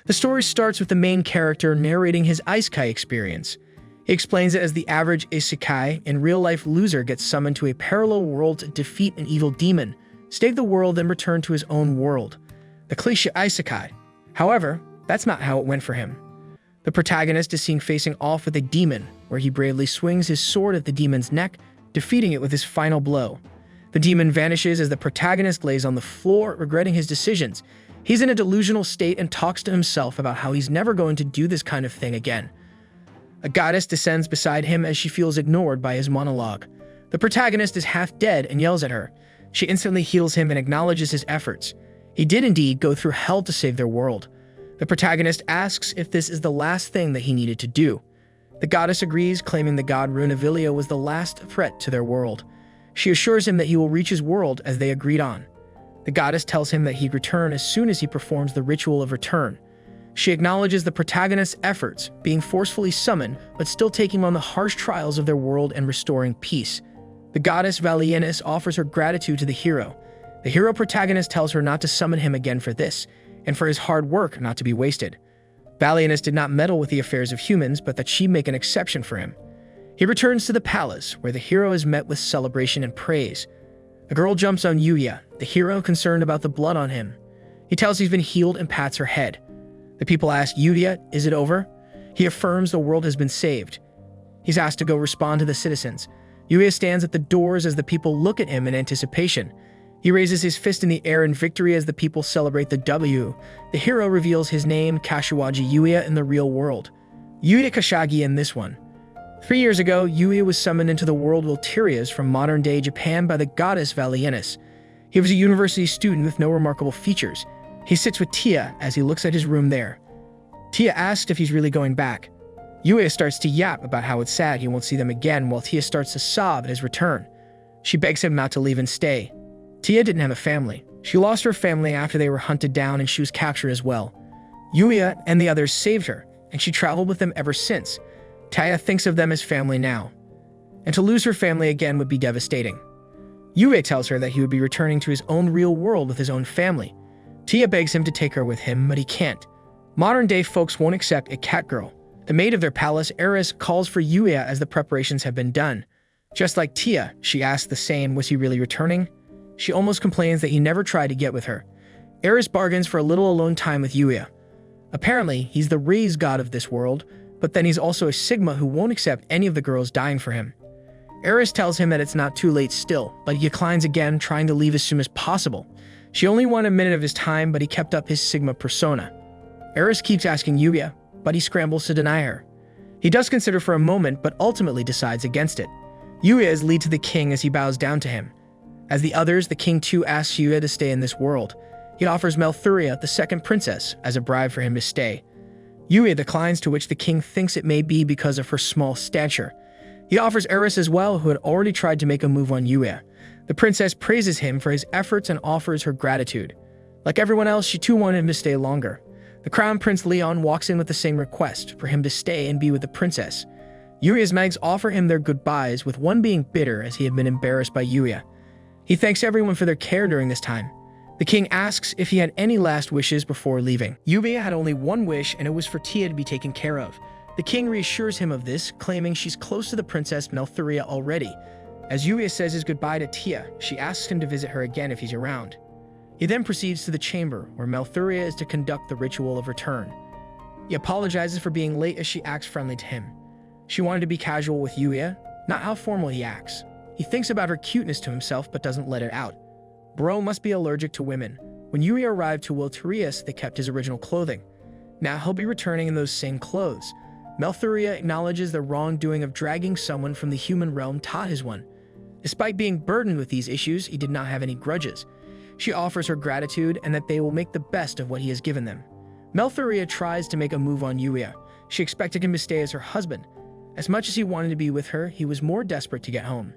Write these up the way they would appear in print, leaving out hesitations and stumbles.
The story starts with the main character narrating his Isekai experience. He explains it as the average Isekai in real-life loser gets summoned to a parallel world to defeat an evil demon, save the world, and return to his own world. The cliché Isekai. However, that's not how it went for him. The protagonist is seen facing off with a demon, where he bravely swings his sword at the demon's neck, defeating it with his final blow. The demon vanishes as the protagonist lays on the floor, regretting his decisions. He's in a delusional state and talks to himself about how he's never going to do this kind of thing again. A goddess descends beside him as she feels ignored by his monologue. The protagonist is half dead and yells at her. She instantly heals him and acknowledges his efforts. He did indeed go through hell to save their world. The protagonist asks if this is the last thing that he needed to do. The goddess agrees, claiming the god Reylia was the last threat to their world. She assures him that he will reach his world as they agreed on. The goddess tells him that he'd return as soon as he performs the ritual of return. She acknowledges the protagonist's efforts, being forcefully summoned, but still taking on the harsh trials of their world and restoring peace. The goddess Valienus offers her gratitude to the hero. The hero protagonist tells her not to summon him again for this, and for his hard work not to be wasted. Valienus did not meddle with the affairs of humans, but that she make an exception for him. He returns to the palace, where the hero is met with celebration and praise. A girl jumps on Yuya, the hero concerned about the blood on him. He tells he's been healed and pats her head. The people ask Yuya, is it over? He affirms the world has been saved. He's asked to go respond to the citizens. Yuya stands at the doors as the people look at him in anticipation. He raises his fist in the air in victory as the people celebrate the W. The hero reveals his name, Kashiwagi Yuya, in the real world. Yuya Kashagi in this one. 3 years ago, Yuya was summoned into the world Wilterias from modern-day Japan by the goddess Valienus. He was a university student with no remarkable features. He sits with Tia as he looks at his room there. Tia asks if he's really going back. Yuya starts to yap about how it's sad he won't see them again, while Tia starts to sob at his return. She begs him not to leave and stay. Tia didn't have a family. She lost her family after they were hunted down, and she was captured as well. Yuya and the others saved her, and she traveled with them ever since. Tia thinks of them as family now. And to lose her family again would be devastating. Yuya tells her that he would be returning to his own real world with his own family. Tia begs him to take her with him, but he can't. Modern-day folks won't accept a cat girl. The maid of their palace, Eris, calls for Yuya as the preparations have been done. Just like Tia, she asks the same, was he really returning? She almost complains that he never tried to get with her. Eris bargains for a little alone time with Yuya. Apparently, he's the raised god of this world, but then he's also a Sigma who won't accept any of the girls dying for him. Eris tells him that it's not too late still, but he declines again, trying to leave as soon as possible. She only wanted a minute of his time, but he kept up his Sigma persona. Eris keeps asking Yuya, but he scrambles to deny her. He does consider for a moment, but ultimately decides against it. Yuya is lead to the king as he bows down to him. As the others, the king too asks Yuya to stay in this world. He offers Malthuria, the second princess, as a bribe for him to stay. Yuya declines, to which the king thinks it may be because of her small stature. He offers Eris as well, who had already tried to make a move on Yuya. The princess praises him for his efforts and offers her gratitude. Like everyone else, she too wanted him to stay longer. The crown prince Leon walks in with the same request, for him to stay and be with the princess. Yuya's mags offer him their goodbyes, with one being bitter as he had been embarrassed by Yuya. He thanks everyone for their care during this time. The king asks if he had any last wishes before leaving. Yuya had only one wish, and it was for Tia to be taken care of. The king reassures him of this, claiming she's close to the princess Malthuria already. As Yuya says his goodbye to Tia, she asks him to visit her again if he's around. He then proceeds to the chamber, where Malthuria is to conduct the ritual of return. He apologizes for being late as she acts friendly to him. She wanted to be casual with Yuya, not how formal he acts. He thinks about her cuteness to himself, but doesn't let it out. Bro must be allergic to women. When Yuya arrived to Wilterias, they kept his original clothing. Now he'll be returning in those same clothes. Malthuria acknowledges the wrongdoing of dragging someone from the human realm taught his one. Despite being burdened with these issues, he did not have any grudges. She offers her gratitude and that they will make the best of what he has given them. Malthuria tries to make a move on Yuya. She expected him to stay as her husband. As much as he wanted to be with her, he was more desperate to get home.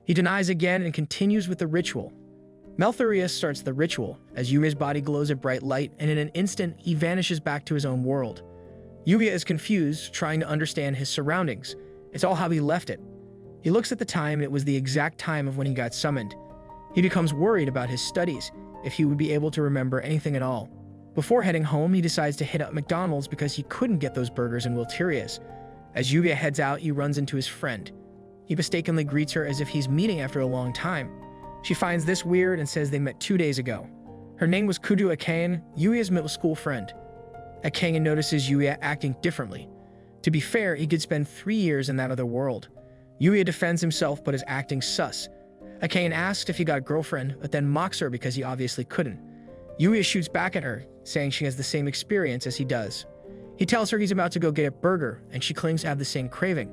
He denies again and continues with the ritual. Malthuria starts the ritual, as Yuya's body glows a bright light, and in an instant, he vanishes back to his own world. Yuya is confused, trying to understand his surroundings. It's all how he left it. He looks at the time, and it was the exact time of when he got summoned. He becomes worried about his studies, if he would be able to remember anything at all. Before heading home, he decides to hit up McDonald's because he couldn't get those burgers in Wilteria's. As Yuya heads out, he runs into his friend. He mistakenly greets her as if he's meeting after a long time. She finds this weird and says they met 2 days ago. Her name was Kudu Akane, Yuya's middle school friend. Akane notices Yuya acting differently. To be fair, he could spend 3 years in that other world. Yuya defends himself but is acting sus. Akane asks if he got a girlfriend, but then mocks her because he obviously couldn't. Yuya shoots back at her, saying she has the same experience as he does. He tells her he's about to go get a burger, and she claims to have the same craving.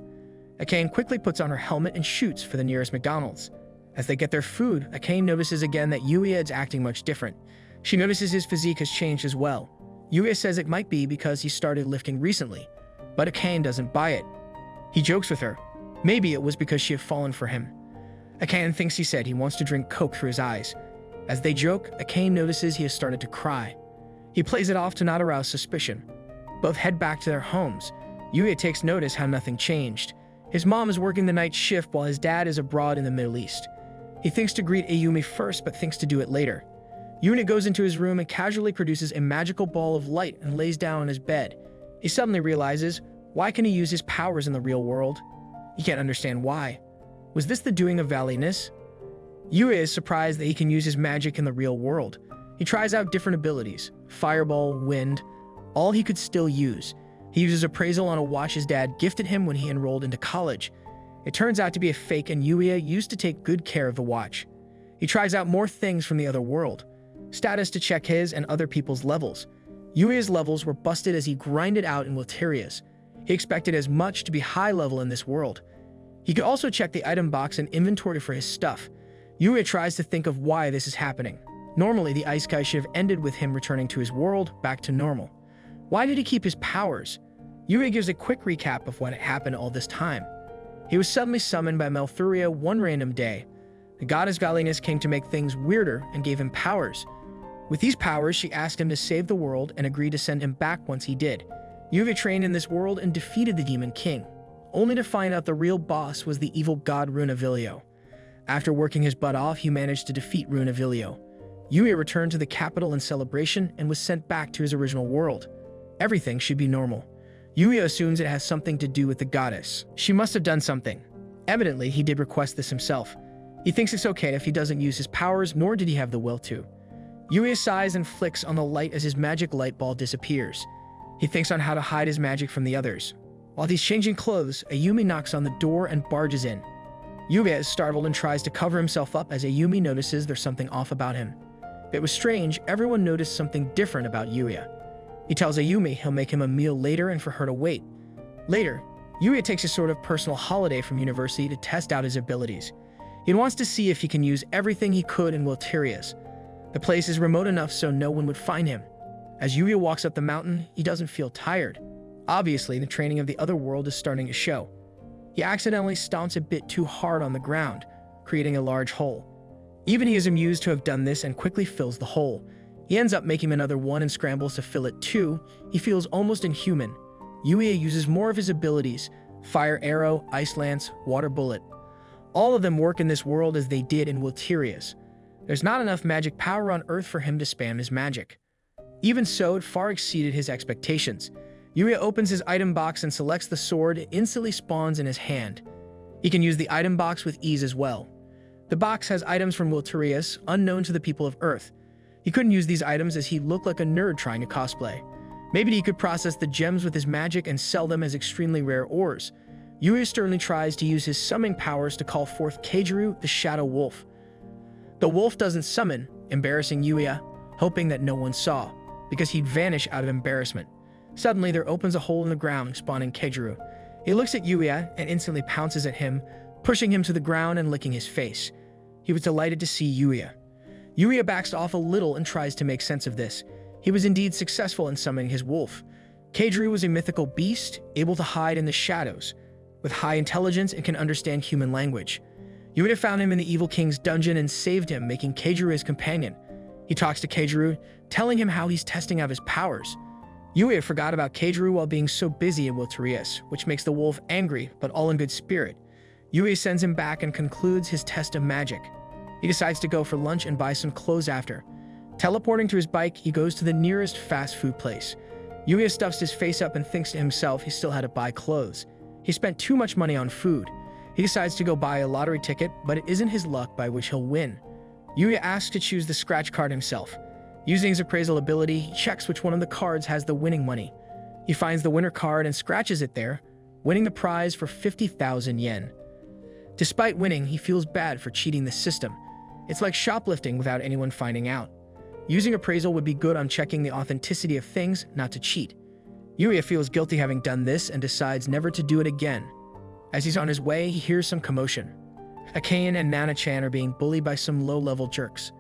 Akane quickly puts on her helmet and shoots for the nearest McDonald's. As they get their food, Akane notices again that Yuya is acting much different. She notices his physique has changed as well. Yuya says it might be because he started lifting recently, but Akane doesn't buy it. He jokes with her. Maybe it was because she had fallen for him. Akane thinks he said he wants to drink Coke through his eyes. As they joke, Akane notices he has started to cry. He plays it off to not arouse suspicion. Both head back to their homes. Yuya takes notice how nothing changed. His mom is working the night shift while his dad is abroad in the Middle East. He thinks to greet Ayumi first, but thinks to do it later. Yuya goes into his room and casually produces a magical ball of light and lays down on his bed. He suddenly realizes, why can he use his powers in the real world? He can't understand why. Was this the doing of Valinus? Yuya is surprised that he can use his magic in the real world. He tries out different abilities, fireball, wind, all he could still use. He uses appraisal on a watch his dad gifted him when he enrolled into college. It turns out to be a fake, and Yuya used to take good care of the watch. He tries out more things from the other world. Status to check his and other people's levels. Yuya's levels were busted as he grinded out in Wilteria's. He expected as much to be high level in this world. He could also check the item box and inventory for his stuff. Yuya tries to think of why this is happening. Normally, the Isekai should have ended with him returning to his world, back to normal. Why did he keep his powers? Yuya gives a quick recap of what had happened all this time. He was suddenly summoned by Malthuria one random day. The goddess Valinus came to make things weirder and gave him powers. With these powers, she asked him to save the world and agreed to send him back once he did. Yuya trained in this world and defeated the Demon King, only to find out the real boss was the evil god Runavilio. After working his butt off, he managed to defeat Runavilio. Yuya returned to the capital in celebration and was sent back to his original world. Everything should be normal. Yuya assumes it has something to do with the goddess. She must have done something. Evidently, he did request this himself. He thinks it's okay if he doesn't use his powers, nor did he have the will to. Yuya sighs and flicks on the light as his magic light ball disappears. He thinks on how to hide his magic from the others. While he's changing clothes, Ayumi knocks on the door and barges in. Yuya is startled and tries to cover himself up as Ayumi notices there's something off about him. It was strange, everyone noticed something different about Yuya. He tells Ayumi he'll make him a meal later and for her to wait. Later, Yuya takes a sort of personal holiday from university to test out his abilities. He wants to see if he can use everything he could in Wilteria's. The place is remote enough so no one would find him. As Yuya walks up the mountain, he doesn't feel tired. Obviously, the training of the other world is starting to show. He accidentally stomps a bit too hard on the ground, creating a large hole. Even he is amused to have done this and quickly fills the hole. He ends up making another one and scrambles to fill it too. He feels almost inhuman. Yuya uses more of his abilities: fire arrow, ice lance, water bullet. All of them work in this world as they did in Wilteria's. There's not enough magic power on Earth for him to spam his magic. Even so, it far exceeded his expectations. Yuya opens his item box and selects the sword. It instantly spawns in his hand. He can use the item box with ease as well. The box has items from Wilteria's, unknown to the people of Earth. He couldn't use these items as he looked like a nerd trying to cosplay. Maybe he could process the gems with his magic and sell them as extremely rare ores. Yuya sternly tries to use his summoning powers to call forth Keijiru, the Shadow Wolf. The wolf doesn't summon, embarrassing Yuya, hoping that no one saw, because he'd vanish out of embarrassment. Suddenly, there opens a hole in the ground, spawning Keijiru. He looks at Yuya and instantly pounces at him, pushing him to the ground and licking his face. He was delighted to see Yuya. Yuya backs off a little and tries to make sense of this. He was indeed successful in summoning his wolf. Keijiru was a mythical beast, able to hide in the shadows. With high intelligence, it can understand human language. Yuya found him in the Evil King's dungeon and saved him, making Keijiru his companion. He talks to Keijiru, telling him how he's testing out his powers. Yuya forgot about Keijiru while being so busy in Wilteria's, which makes the wolf angry, but all in good spirit. Yuya sends him back and concludes his test of magic. He decides to go for lunch and buy some clothes after. Teleporting to his bike, he goes to the nearest fast food place. Yuya stuffs his face up and thinks to himself he still had to buy clothes. He spent too much money on food. He decides to go buy a lottery ticket, but it isn't his luck by which he'll win. Yuya asks to choose the scratch card himself. Using his appraisal ability, he checks which one of the cards has the winning money. He finds the winner card and scratches it there, winning the prize for 50,000 yen. Despite winning, he feels bad for cheating the system. It's like shoplifting without anyone finding out. Using appraisal would be good on checking the authenticity of things, not to cheat. Yuya feels guilty having done this and decides never to do it again. As he's on his way, he hears some commotion. Akane and Nana-chan are being bullied by some low-level jerks.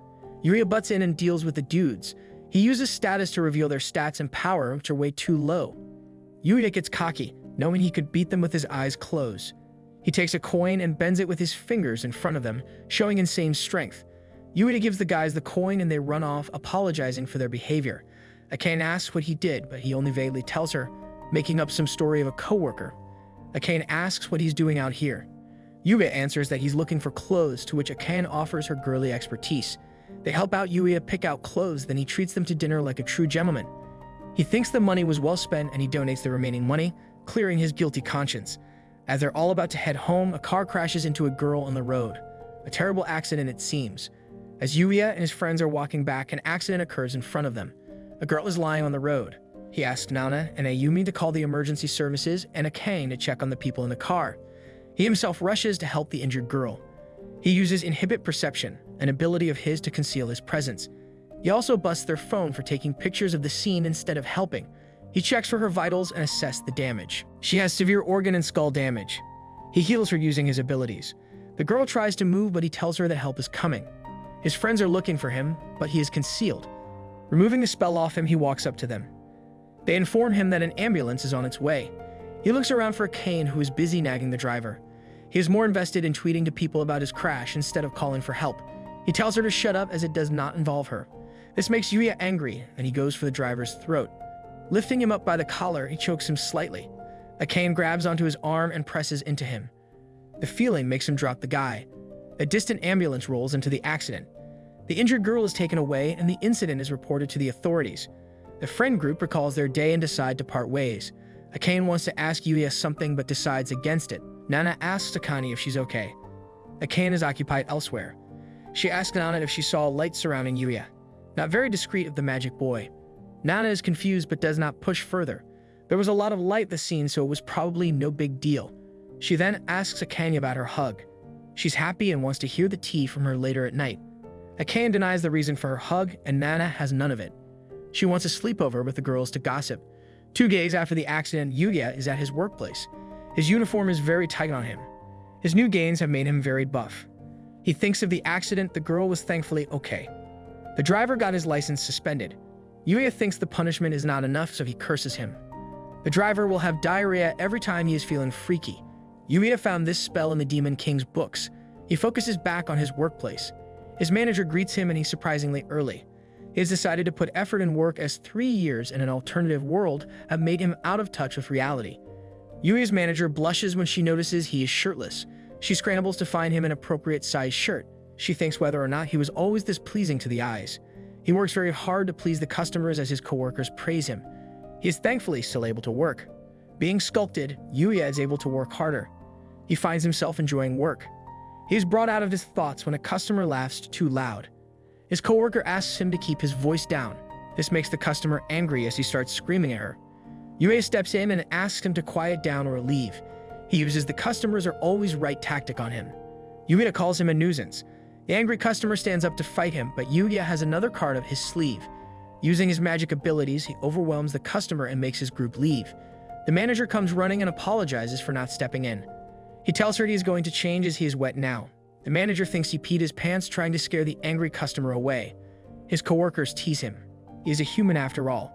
Yuya butts in and deals with the dudes. He uses status to reveal their stats and power, which are way too low. Yuya gets cocky, knowing he could beat them with his eyes closed. He takes a coin and bends it with his fingers in front of them, showing insane strength. Yuya gives the guys the coin and they run off, apologizing for their behavior. Akane asks what he did, but he only vaguely tells her, making up some story of a coworker. Akane asks what he's doing out here. Yuya answers that he's looking for clothes, to which Akane offers her girly expertise. They help out Yuya pick out clothes, then he treats them to dinner like a true gentleman. He thinks the money was well spent and he donates the remaining money, clearing his guilty conscience. As they're all about to head home, a car crashes into a girl on the road. A terrible accident it seems. As Yuya and his friends are walking back, an accident occurs in front of them. A girl is lying on the road. He asks Nana and Ayumi to call the emergency services and Akane to check on the people in the car. He himself rushes to help the injured girl. He uses inhibit perception, an ability of his to conceal his presence. He also busts their phone for taking pictures of the scene instead of helping. He checks for her vitals and assesses the damage. She has severe organ and skull damage. He heals her using his abilities. The girl tries to move, but he tells her that help is coming. His friends are looking for him, but he is concealed. Removing the spell off him, he walks up to them. They inform him that an ambulance is on its way. He looks around for Kane, who is busy nagging the driver. He is more invested in tweeting to people about his crash instead of calling for help. He tells her to shut up as it does not involve her. This makes Yuya angry, and he goes for the driver's throat. Lifting him up by the collar, he chokes him slightly. Akane grabs onto his arm and presses into him. The feeling makes him drop the guy. A distant ambulance rolls into the accident. The injured girl is taken away, and the incident is reported to the authorities. The friend group recalls their day and decide to part ways. Akane wants to ask Yuya something but decides against it. Nana asks Akane if she's okay. Akane is occupied elsewhere. She asks Nana if she saw a light surrounding Yuya. Not very discreet of the magic boy. Nana is confused but does not push further. There was a lot of light in the scene, so it was probably no big deal. She then asks Akane about her hug. She's happy and wants to hear the tea from her later at night. Akane denies the reason for her hug, and Nana has none of it. She wants a sleepover with the girls to gossip. 2 days after the accident, Yuya is at his workplace. His uniform is very tight on him. His new gains have made him very buff. He thinks of the accident. The girl was thankfully okay. The driver got his license suspended. Yuya thinks the punishment is not enough, so he curses him. The driver will have diarrhea every time he is feeling freaky. Yuya found this spell in the Demon King's books. He focuses back on his workplace. His manager greets him and he's surprisingly early. He has decided to put effort and work as 3 years in an alternative world have made him out of touch with reality. Yuya's manager blushes when she notices he is shirtless. She scrambles to find him an appropriate size shirt. She thinks whether or not he was always this pleasing to the eyes. He works very hard to please the customers as his coworkers praise him. He is thankfully still able to work. Being sculpted, Yuya is able to work harder. He finds himself enjoying work. He is brought out of his thoughts when a customer laughs too loud. His coworker asks him to keep his voice down. This makes the customer angry as he starts screaming at her. Yuya steps in and asks him to quiet down or leave. He uses the customers are always right tactic on him. Yuya calls him a nuisance. The angry customer stands up to fight him, but Yuya has another card up his sleeve. Using his magic abilities, he overwhelms the customer and makes his group leave. The manager comes running and apologizes for not stepping in. He tells her he is going to change as he is wet now. The manager thinks he peed his pants trying to scare the angry customer away. His coworkers tease him. He is a human after all.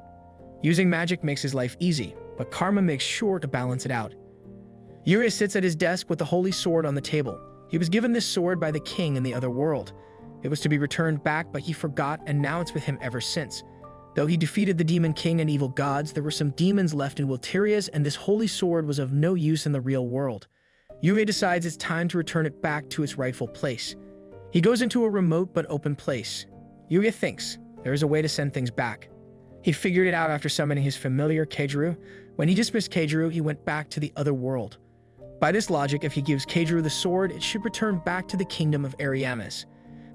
Using magic makes his life easy, but karma makes sure to balance it out. Yuya sits at his desk with the holy sword on the table. He was given this sword by the king in the other world. It was to be returned back, but he forgot, and now it's with him ever since. Though he defeated the demon king and evil gods, there were some demons left in Wilterias, and this holy sword was of no use in the real world. Yuya decides it's time to return it back to its rightful place. He goes into a remote but open place. Yuya thinks, there is a way to send things back. He figured it out after summoning his familiar Keijiru. When he dismissed Keijiru, he went back to the other world. By this logic, if he gives Keijiru the sword, it should return back to the kingdom of Ariamis.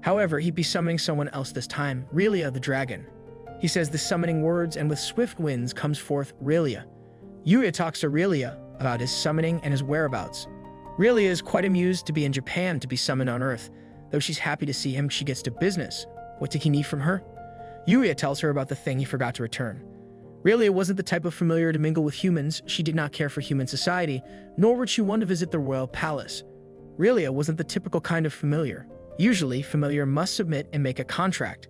However, he'd be summoning someone else this time, Reylia the dragon. He says the summoning words, and with swift winds comes forth Reylia. Yuya talks to Reylia about his summoning and his whereabouts. Reylia is quite amused to be in Japan to be summoned on Earth. Though she's happy to see him, she gets to business. What did he need from her? Yuya tells her about the thing he forgot to return. Reylia wasn't the type of familiar to mingle with humans. She did not care for human society, nor would she want to visit the royal palace. Reylia wasn't the typical kind of familiar. Usually, familiar must submit and make a contract.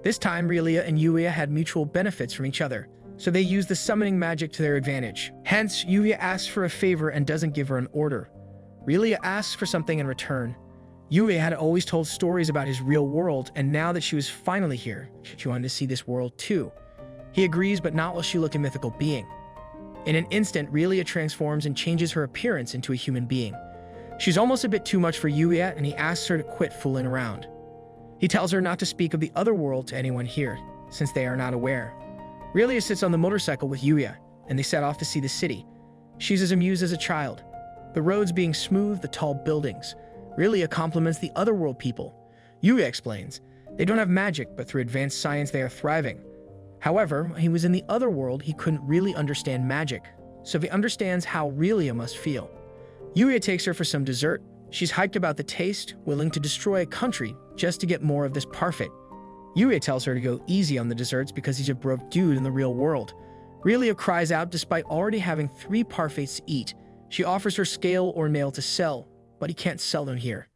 This time, Reylia and Yuya had mutual benefits from each other, so they used the summoning magic to their advantage. Hence, Yuya asks for a favor and doesn't give her an order. Reylia asks for something in return. Yuya had always told stories about his real world, and now that she was finally here, she wanted to see this world too. He agrees, but not while she looked a mythical being. In an instant, Reylia transforms and changes her appearance into a human being. She's almost a bit too much for Yuya, and he asks her to quit fooling around. He tells her not to speak of the other world to anyone here, since they are not aware. Reylia sits on the motorcycle with Yuya, and they set off to see the city. She's as amused as a child. The roads being smooth, the tall buildings. Reylia compliments the otherworld people. Yuya explains, they don't have magic, but through advanced science they are thriving. However, when he was in the other world, he couldn't really understand magic, so he understands how Reylia must feel. Yuya takes her for some dessert. She's hyped about the taste, willing to destroy a country just to get more of this parfait. Yuya tells her to go easy on the desserts because he's a broke dude in the real world. Reylia cries out despite already having 3 parfaits to eat. She offers her scale or nail to sell, but he can't sell them here.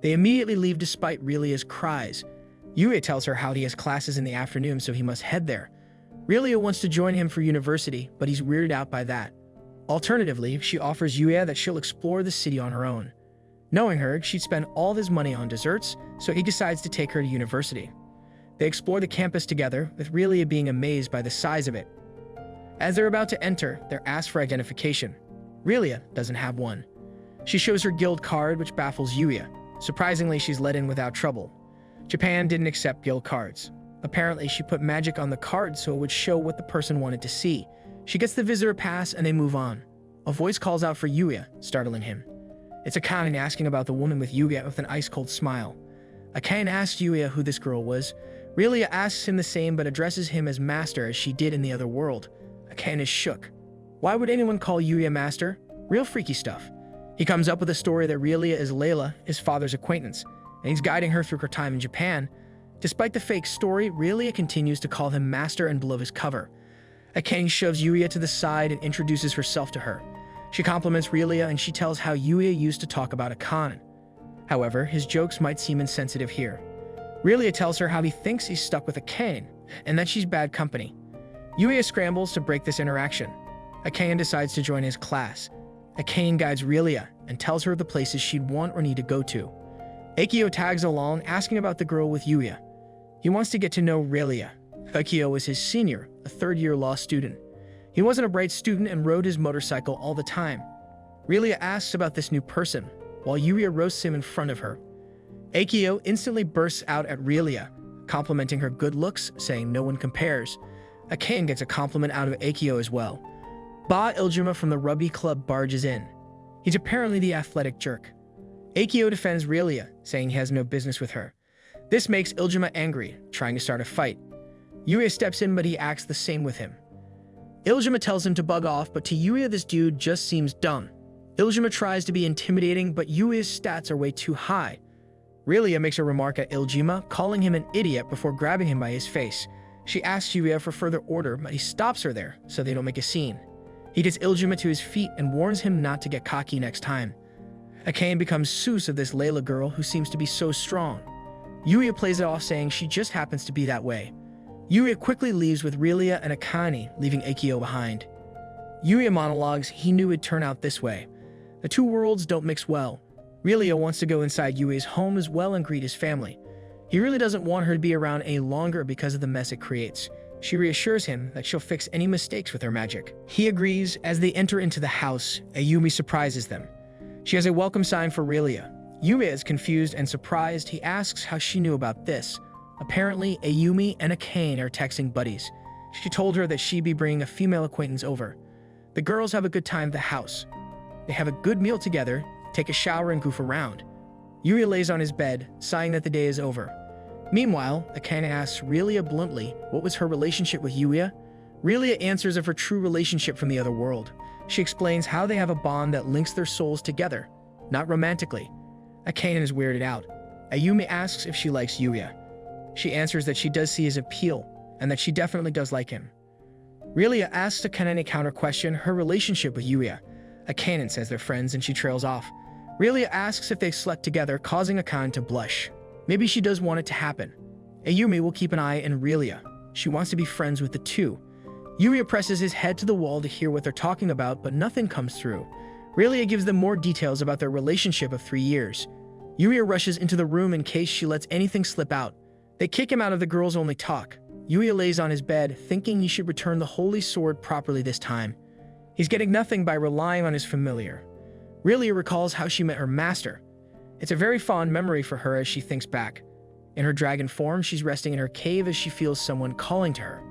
They immediately leave despite Reylia's cries. Yuya tells her how he has classes in the afternoon, so he must head there. Reylia wants to join him for university, but he's weirded out by that. Alternatively, she offers Yuya that she'll explore the city on her own. Knowing her, she'd spend all of his money on desserts, so he decides to take her to university. They explore the campus together, with Reylia being amazed by the size of it. As they're about to enter, they're asked for identification. Reylia doesn't have one. She shows her guild card, which baffles Yuya. Surprisingly, she's let in without trouble. Japan didn't accept guild cards. Apparently, she put magic on the card so it would show what the person wanted to see. She gets the visitor pass and they move on. A voice calls out for Yuya, startling him. It's Akane asking about the woman with Yuya with an ice-cold smile. Akane asks Yuya who this girl was. Reylia asks him the same but addresses him as master as she did in the other world. Akane is shook. Why would anyone call Yuya master? Real freaky stuff. He comes up with a story that Reylia is Layla, his father's acquaintance, and he's guiding her through her time in Japan. Despite the fake story, Reylia continues to call him master and below his cover. Akane shoves Yuya to the side and introduces herself to her. She compliments Reylia and she tells how Yuya used to talk about Akane. However, his jokes might seem insensitive here. Reylia tells her how he thinks he's stuck with Akane and that she's bad company. Yuya scrambles to break this interaction. Akane decides to join his class. Akane guides Reylia and tells her the places she'd want or need to go to. Akio tags along, asking about the girl with Yuya. He wants to get to know Reylia. Akio is his senior, a third-year law student. He wasn't a bright student and rode his motorcycle all the time. Reylia asks about this new person, while Yuya roasts him in front of her. Akio instantly bursts out at Reylia, complimenting her good looks, saying no one compares. Akane gets a compliment out of Akio as well. Ba Iljima from the rugby club barges in. He's apparently the athletic jerk. Akio defends Reylia, saying he has no business with her. This makes Iljima angry, trying to start a fight. Yuya steps in, but he acts the same with him. Iljima tells him to bug off, but to Yuya this dude just seems dumb. Iljima tries to be intimidating, but Yuya's stats are way too high. Reylia makes a remark at Iljima, calling him an idiot before grabbing him by his face. She asks Yuya for further order, but he stops her there, so they don't make a scene. He gets Iljima to his feet and warns him not to get cocky next time. Akane becomes Seuss of this Layla girl who seems to be so strong. Yuya plays it off saying she just happens to be that way. Yuya quickly leaves with Reylia and Akane, leaving Akio behind. Yuya monologues he knew it'd turn out this way. The two worlds don't mix well. Reylia wants to go inside Yuya's home as well and greet his family. He really doesn't want her to be around any longer because of the mess it creates. She reassures him that she'll fix any mistakes with her magic. He agrees. As they enter into the house, Ayumi surprises them. She has a welcome sign for Reylia. Yuya is confused and surprised. He asks how she knew about this. Apparently, Ayumi and Akane are texting buddies. She told her that she'd be bringing a female acquaintance over. The girls have a good time at the house. They have a good meal together, take a shower, and goof around. Yuya lays on his bed, sighing that the day is over. Meanwhile, Akane asks Reylia bluntly what was her relationship with Yuya. Reylia answers of her true relationship from the other world. She explains how they have a bond that links their souls together, not romantically. Akane is weirded out. Ayumi asks if she likes Yuya. She answers that she does see his appeal, and that she definitely does like him. Reylia asks Akane to counter-question her relationship with Yuya. Akane says they're friends, and she trails off. Reylia asks if they slept together, causing Akane to blush. Maybe she does want it to happen. Ayumi will keep an eye on Reylia. She wants to be friends with the two. Yuya presses his head to the wall to hear what they're talking about, but nothing comes through. Reylia gives them more details about their relationship of 3 years. Yuya rushes into the room in case she lets anything slip out. They kick him out of the girls' only talk. Yuya lays on his bed, thinking he should return the holy sword properly this time. He's getting nothing by relying on his familiar. Reylia recalls how she met her master. It's a very fond memory for her as she thinks back. In her dragon form, she's resting in her cave as she feels someone calling to her.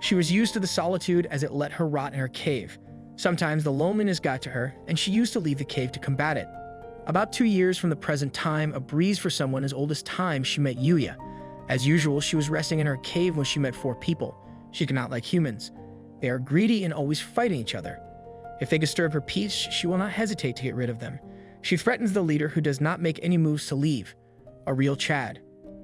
She was used to the solitude as it let her rot in her cave. Sometimes the loneliness got to her, and she used to leave the cave to combat it. About 2 years from the present time, a breeze for someone as old as time, she met Yuya. As usual, she was resting in her cave when she met 4 people. She cannot like humans. They are greedy and always fighting each other. If they disturb her peace, she will not hesitate to get rid of them. She threatens the leader, who does not make any moves to leave, a real Chad.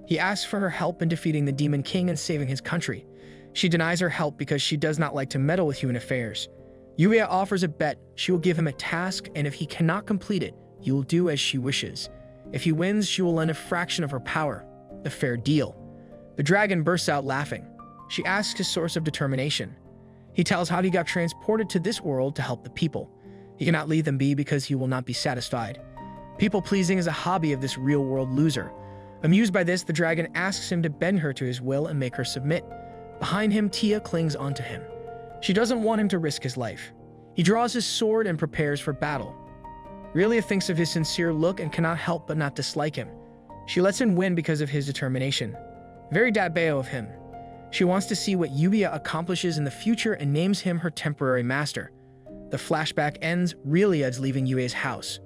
He asks for her help in defeating the Demon King and saving his country. She denies her help because she does not like to meddle with human affairs. Yuya offers a bet. She will give him a task, and if he cannot complete it, he will do as she wishes. If he wins, she will lend a fraction of her power. A fair deal. The dragon bursts out laughing. She asks his source of determination. He tells how he got transported to this world to help the people. He cannot leave them be because he will not be satisfied. People-pleasing is a hobby of this real-world loser. Amused by this, the dragon asks him to bend her to his will and make her submit. Behind him, Tia clings onto him. She doesn't want him to risk his life. He draws his sword and prepares for battle. Reylia thinks of his sincere look and cannot help but not dislike him. She lets him win because of his determination. Very dabeo of him. She wants to see what Yuya accomplishes in the future and names him her temporary master. The flashback ends. Reylia is leaving Yuya's house.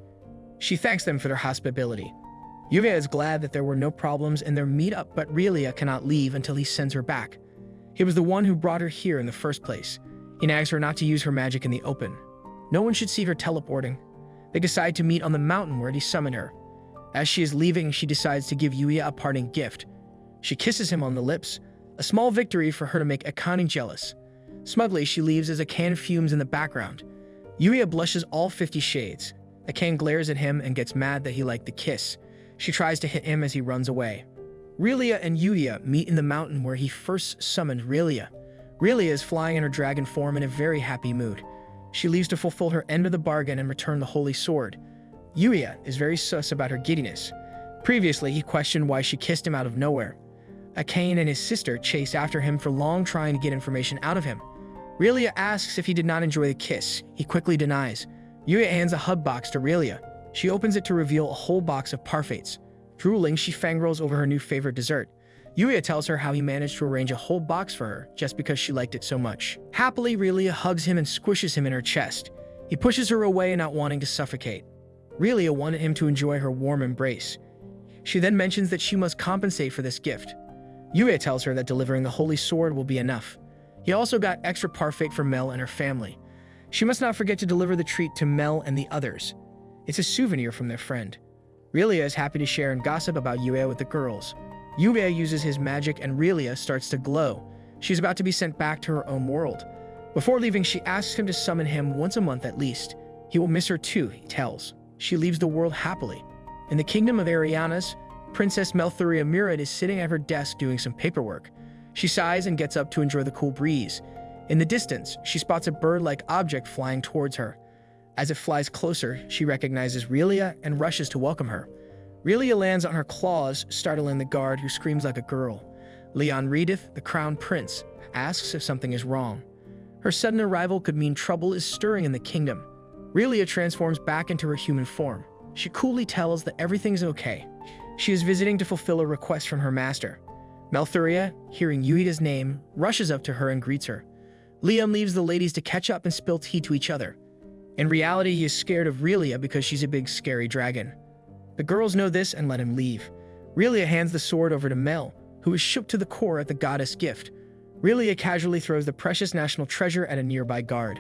She thanks them for their hospitality. Yuya is glad that there were no problems in their meetup, but Reylia cannot leave until he sends her back. He was the one who brought her here in the first place. He nags her not to use her magic in the open. No one should see her teleporting. They decide to meet on the mountain where he summoned her. As she is leaving, she decides to give Yuya a parting gift. She kisses him on the lips, a small victory for her to make Akane jealous. Smugly, she leaves as Akane fumes in the background. Yuya blushes all 50 shades. Akane glares at him and gets mad that he liked the kiss. She tries to hit him as he runs away. Reylia and Yuya meet in the mountain where he first summoned Reylia. Reylia is flying in her dragon form in a very happy mood. She leaves to fulfill her end of the bargain and return the holy sword. Yuya is very sus about her giddiness. Previously, he questioned why she kissed him out of nowhere. Akane and his sister chase after him for long, trying to get information out of him. Reylia asks if he did not enjoy the kiss. He quickly denies. Yuya hands a hub box to Reylia. She opens it to reveal a whole box of parfaits. Drooling, she fangirls over her new favorite dessert. Yuya tells her how he managed to arrange a whole box for her just because she liked it so much. Happily, Reylia hugs him and squishes him in her chest. He pushes her away, not wanting to suffocate. Reylia wanted him to enjoy her warm embrace. She then mentions that she must compensate for this gift. Yuya tells her that delivering the holy sword will be enough. He also got extra parfait for Mel and her family. She must not forget to deliver the treat to Mel and the others. It's a souvenir from their friend. Reylia is happy to share and gossip about Yuya with the girls. Yuya uses his magic and Reylia starts to glow. She's about to be sent back to her own world. Before leaving, she asks him to summon him once a month at least. He will miss her too, he tells. She leaves the world happily. In the kingdom of Arianas, Princess Melthuria Mirad is sitting at her desk doing some paperwork. She sighs and gets up to enjoy the cool breeze. In the distance, she spots a bird-like object flying towards her. As it flies closer, she recognizes Reylia and rushes to welcome her. Reylia lands on her claws, startling the guard, who screams like a girl. Leon Reedith, the crown prince, asks if something is wrong. Her sudden arrival could mean trouble is stirring in the kingdom. Reylia transforms back into her human form. She coolly tells that everything's okay. She is visiting to fulfill a request from her master. Malthuria, hearing Yuya's name, rushes up to her and greets her. Liam leaves the ladies to catch up and spill tea to each other. In reality, he is scared of Reylia because she's a big, scary dragon. The girls know this and let him leave. Reylia hands the sword over to Mel, who is shook to the core at the goddess gift. Reylia casually throws the precious national treasure at a nearby guard.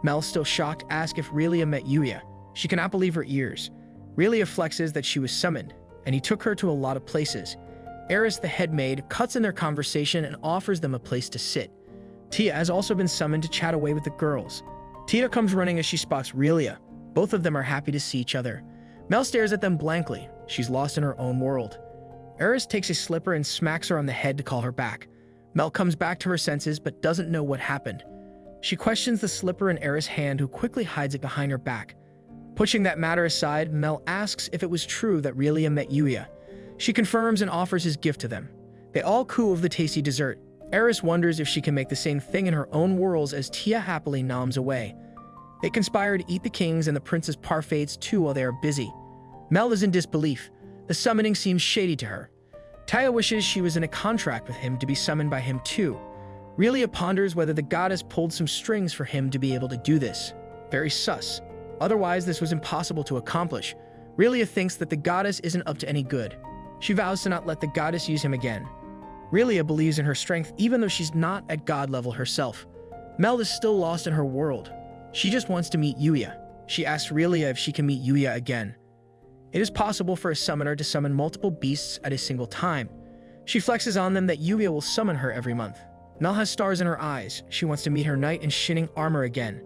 Mel, still shocked, asks if Reylia met Yuya. She cannot believe her ears. Reylia flexes that she was summoned, and he took her to a lot of places. Eris, the head maid, cuts in their conversation and offers them a place to sit. Tia has also been summoned to chat away with the girls. Tia comes running as she spots Reylia. Both of them are happy to see each other. Mel stares at them blankly. She's lost in her own world. Eris takes a slipper and smacks her on the head to call her back. Mel comes back to her senses but doesn't know what happened. She questions the slipper in Eris' hand, who quickly hides it behind her back. Pushing that matter aside, Mel asks if it was true that Reylia met Yuya. She confirms and offers his gift to them. They all coo of the tasty dessert. Eris wonders if she can make the same thing in her own worlds as Tia happily noms away. They conspire to eat the kings and the prince's parfaits too while they are busy. Mel is in disbelief. The summoning seems shady to her. Tia wishes she was in a contract with him to be summoned by him too. Reylia ponders whether the goddess pulled some strings for him to be able to do this. Very sus. Otherwise, this was impossible to accomplish. Reylia thinks that the goddess isn't up to any good. She vows to not let the goddess use him again. Reylia believes in her strength even though she's not at god level herself. Mel is still lost in her world. She just wants to meet Yuya. She asks Reylia if she can meet Yuya again. It is possible for a summoner to summon multiple beasts at a single time. She flexes on them that Yuya will summon her every month. Mel has stars in her eyes. She wants to meet her knight in shining armor again.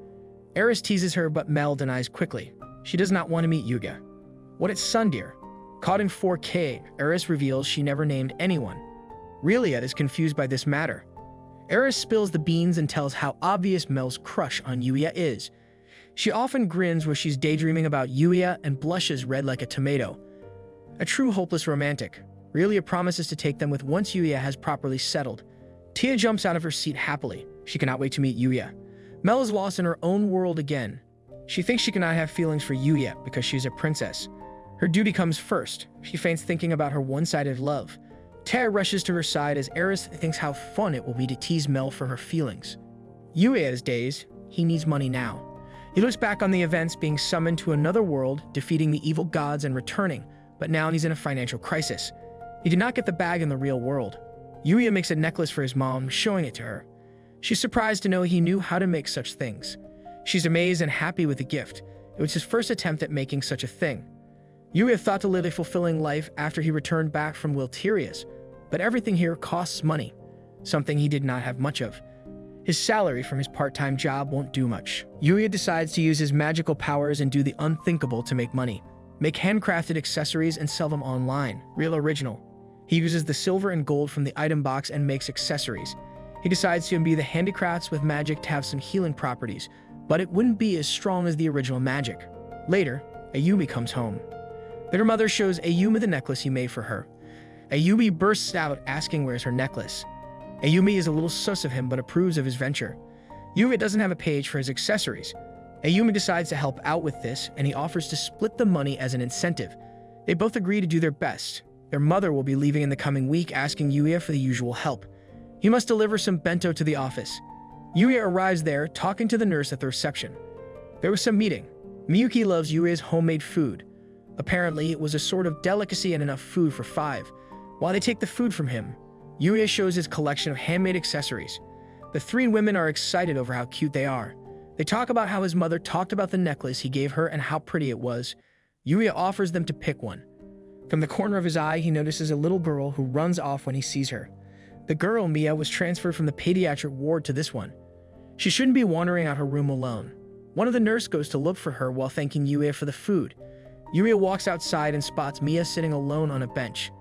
Eris teases her, but Mel denies quickly. She does not want to meet Yuya. What it's Sundeer. Caught in 4K, Eris reveals she never named anyone. Reylia is confused by this matter. Eris spills the beans and tells how obvious Mel's crush on Yuya is. She often grins where she's daydreaming about Yuya and blushes red like a tomato. A true hopeless romantic. Reylia promises to take them with once Yuya has properly settled. Tia jumps out of her seat happily. She cannot wait to meet Yuya. Mel is lost in her own world again. She thinks she cannot have feelings for Yuya because she's a princess. Her duty comes first. She faints thinking about her one-sided love. Tia rushes to her side as Eris thinks how fun it will be to tease Mel for her feelings. Yuya is dazed. He needs money now. He looks back on the events, being summoned to another world, defeating the evil gods and returning, but now he's in a financial crisis. He did not get the bag in the real world. Yuya makes a necklace for his mom, showing it to her. She's surprised to know he knew how to make such things. She's amazed and happy with the gift. It was his first attempt at making such a thing. Yuya thought to live a fulfilling life after he returned back from Wilteria's, but everything here costs money, something he did not have much of. His salary from his part-time job won't do much. Yuya decides to use his magical powers and do the unthinkable to make money. Make handcrafted accessories and sell them online, real original. He uses the silver and gold from the item box and makes accessories. He decides to imbue the handicrafts with magic to have some healing properties, but it wouldn't be as strong as the original magic. Later, Ayumi comes home. Their mother shows Ayumi the necklace he made for her. Ayumi bursts out asking where's her necklace. Ayumi is a little sus of him but approves of his venture. Yuya doesn't have a page for his accessories. Ayumi decides to help out with this, and he offers to split the money as an incentive. They both agree to do their best. Their mother will be leaving in the coming week, asking Yuya for the usual help. He must deliver some bento to the office. Yuya arrives there, talking to the nurse at the reception. There was some meeting. Miyuki loves Yuya's homemade food. Apparently, it was a sort of delicacy and enough food for 5. While they take the food from him, Yuya shows his collection of handmade accessories. The 3 women are excited over how cute they are. They talk about how his mother talked about the necklace he gave her and how pretty it was. Yuya offers them to pick one. From the corner of his eye, he notices a little girl who runs off when he sees her. The girl, Mia, was transferred from the pediatric ward to this one. She shouldn't be wandering out her room alone. One of the nurses goes to look for her while thanking Yuya for the food. Yuya walks outside and spots Mia sitting alone on a bench.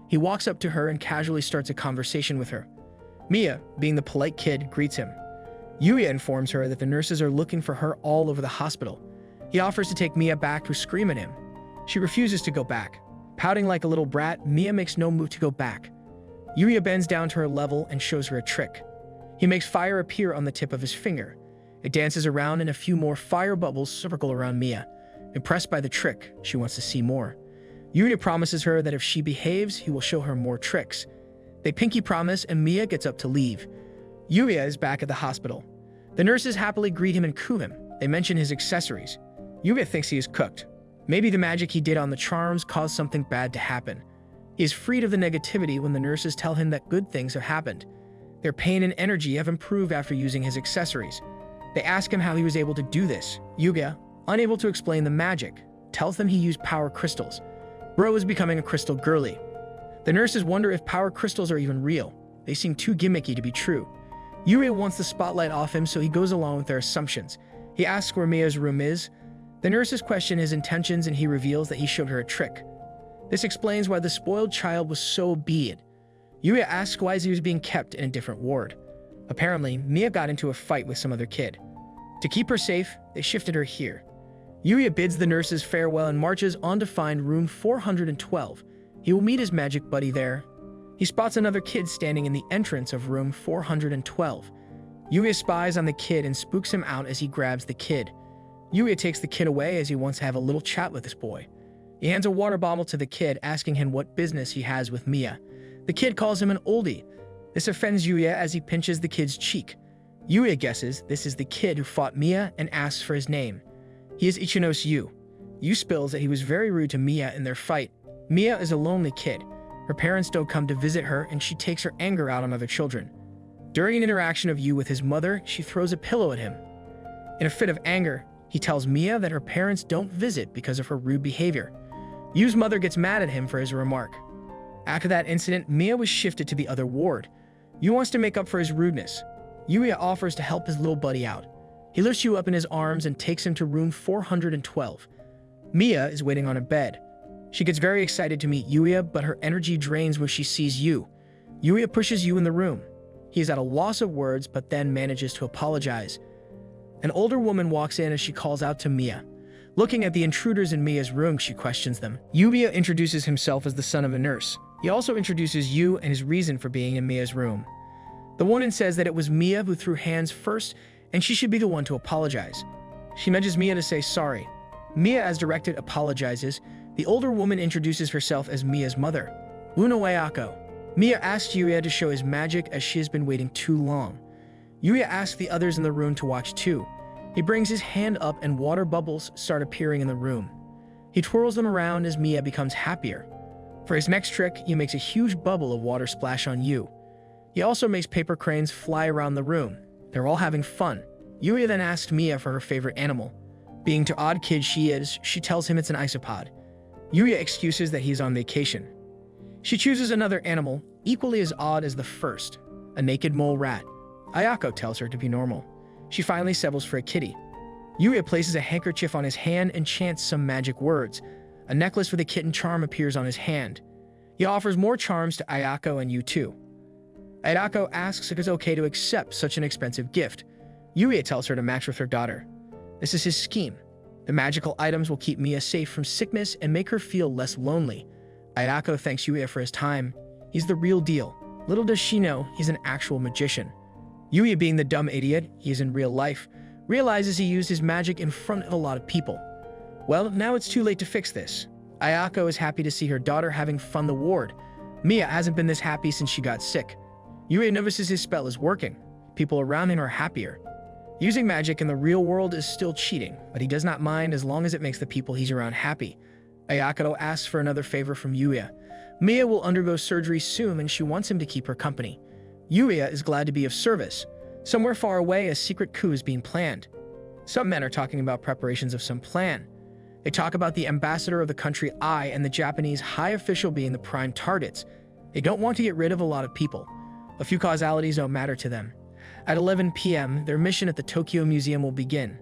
He walks up to her and casually starts a conversation with her. Mia, being the polite kid, greets him. Yuya informs her that the nurses are looking for her all over the hospital. He offers to take Mia back to scream at him. She refuses to go back. Pouting like a little brat, Mia makes no move to go back. Yuya bends down to her level and shows her a trick. He makes fire appear on the tip of his finger. It dances around and a few more fire bubbles circle around Mia. Impressed by the trick, she wants to see more. Yuya promises her that if she behaves, he will show her more tricks. They pinky promise and Mia gets up to leave. Yuya is back at the hospital. The nurses happily greet him and coo him. They mention his accessories. Yuya thinks he is cooked. Maybe the magic he did on the charms caused something bad to happen. He is freed of the negativity when the nurses tell him that good things have happened. Their pain and energy have improved after using his accessories. They ask him how he was able to do this. Yuya, unable to explain the magic, tells them he used power crystals. Bro is becoming a crystal girly. The nurses wonder if power crystals are even real. They seem too gimmicky to be true. Yuya wants the spotlight off him, so he goes along with their assumptions. He asks where Mia's room is. The nurses question his intentions and he reveals that he showed her a trick. This explains why the spoiled child was so obedient. Yuya asks why he was being kept in a different ward. Apparently, Mia got into a fight with some other kid. To keep her safe, they shifted her here. Yuya bids the nurses farewell and marches on to find room 412. He will meet his magic buddy there. He spots another kid standing in the entrance of room 412. Yuya spies on the kid and spooks him out as he grabs the kid. Yuya takes the kid away as he wants to have a little chat with this boy. He hands a water bottle to the kid, asking him what business he has with Mia. The kid calls him an oldie. This offends Yuya as he pinches the kid's cheek. Yuya guesses this is the kid who fought Mia and asks for his name. He is Ichinos Yu. Yu spills that he was very rude to Mia in their fight. Mia is a lonely kid. Her parents don't come to visit her and she takes her anger out on other children. During an interaction of Yu with his mother, she throws a pillow at him. In a fit of anger, he tells Mia that her parents don't visit because of her rude behavior. Yu's mother gets mad at him for his remark. After that incident, Mia was shifted to the other ward. Yu wants to make up for his rudeness. Yuya offers to help his little buddy out. He lifts Yu up in his arms and takes him to room 412. Mia is waiting on a bed. She gets very excited to meet Yuya, but her energy drains when she sees Yu. Yuya pushes Yu in the room. He is at a loss of words, but then manages to apologize. An older woman walks in as she calls out to Mia. Looking at the intruders in Mia's room, she questions them. Yuya introduces himself as the son of a nurse. He also introduces Yu and his reason for being in Mia's room. The woman says that it was Mia who threw hands first, and she should be the one to apologize. She nudges Mia to say sorry. Mia, as directed, apologizes. The older woman introduces herself as Mia's mother, Una Ayako. Mia asks Yuya to show his magic as she has been waiting too long. Yuya asks the others in the room to watch too. He brings his hand up and water bubbles start appearing in the room. He twirls them around as Mia becomes happier. For his next trick, he makes a huge bubble of water splash on Yu. He also makes paper cranes fly around the room. They're all having fun. Yuya then asks Mia for her favorite animal. Being the odd kid she is, she tells him it's an isopod. Yuya excuses that he's on vacation. She chooses another animal, equally as odd as the first, a naked mole rat. Ayako tells her to be normal. She finally settles for a kitty. Yuya places a handkerchief on his hand and chants some magic words. A necklace with a kitten charm appears on his hand. He offers more charms to Ayako and Yu too. Ayako asks if it's okay to accept such an expensive gift. Yuya tells her to match with her daughter. This is his scheme. The magical items will keep Mia safe from sickness and make her feel less lonely. Ayako thanks Yuya for his time. He's the real deal. Little does she know, he's an actual magician. Yuya, being the dumb idiot he is in real life, realizes he used his magic in front of a lot of people. Well, now it's too late to fix this. Ayako is happy to see her daughter having fun the ward. Mia hasn't been this happy since she got sick. Yuya notices his spell is working. People around him are happier. Using magic in the real world is still cheating, but he does not mind as long as it makes the people he's around happy. Ayako asks for another favor from Yuya. Mia will undergo surgery soon and she wants him to keep her company. Yuya is glad to be of service. Somewhere far away, a secret coup is being planned. Some men are talking about preparations of some plan. They talk about the ambassador of the country I and the Japanese high official being the prime targets. They don't want to get rid of a lot of people. A few causalities don't matter to them. At 11 p.m., their mission at the Tokyo Museum will begin.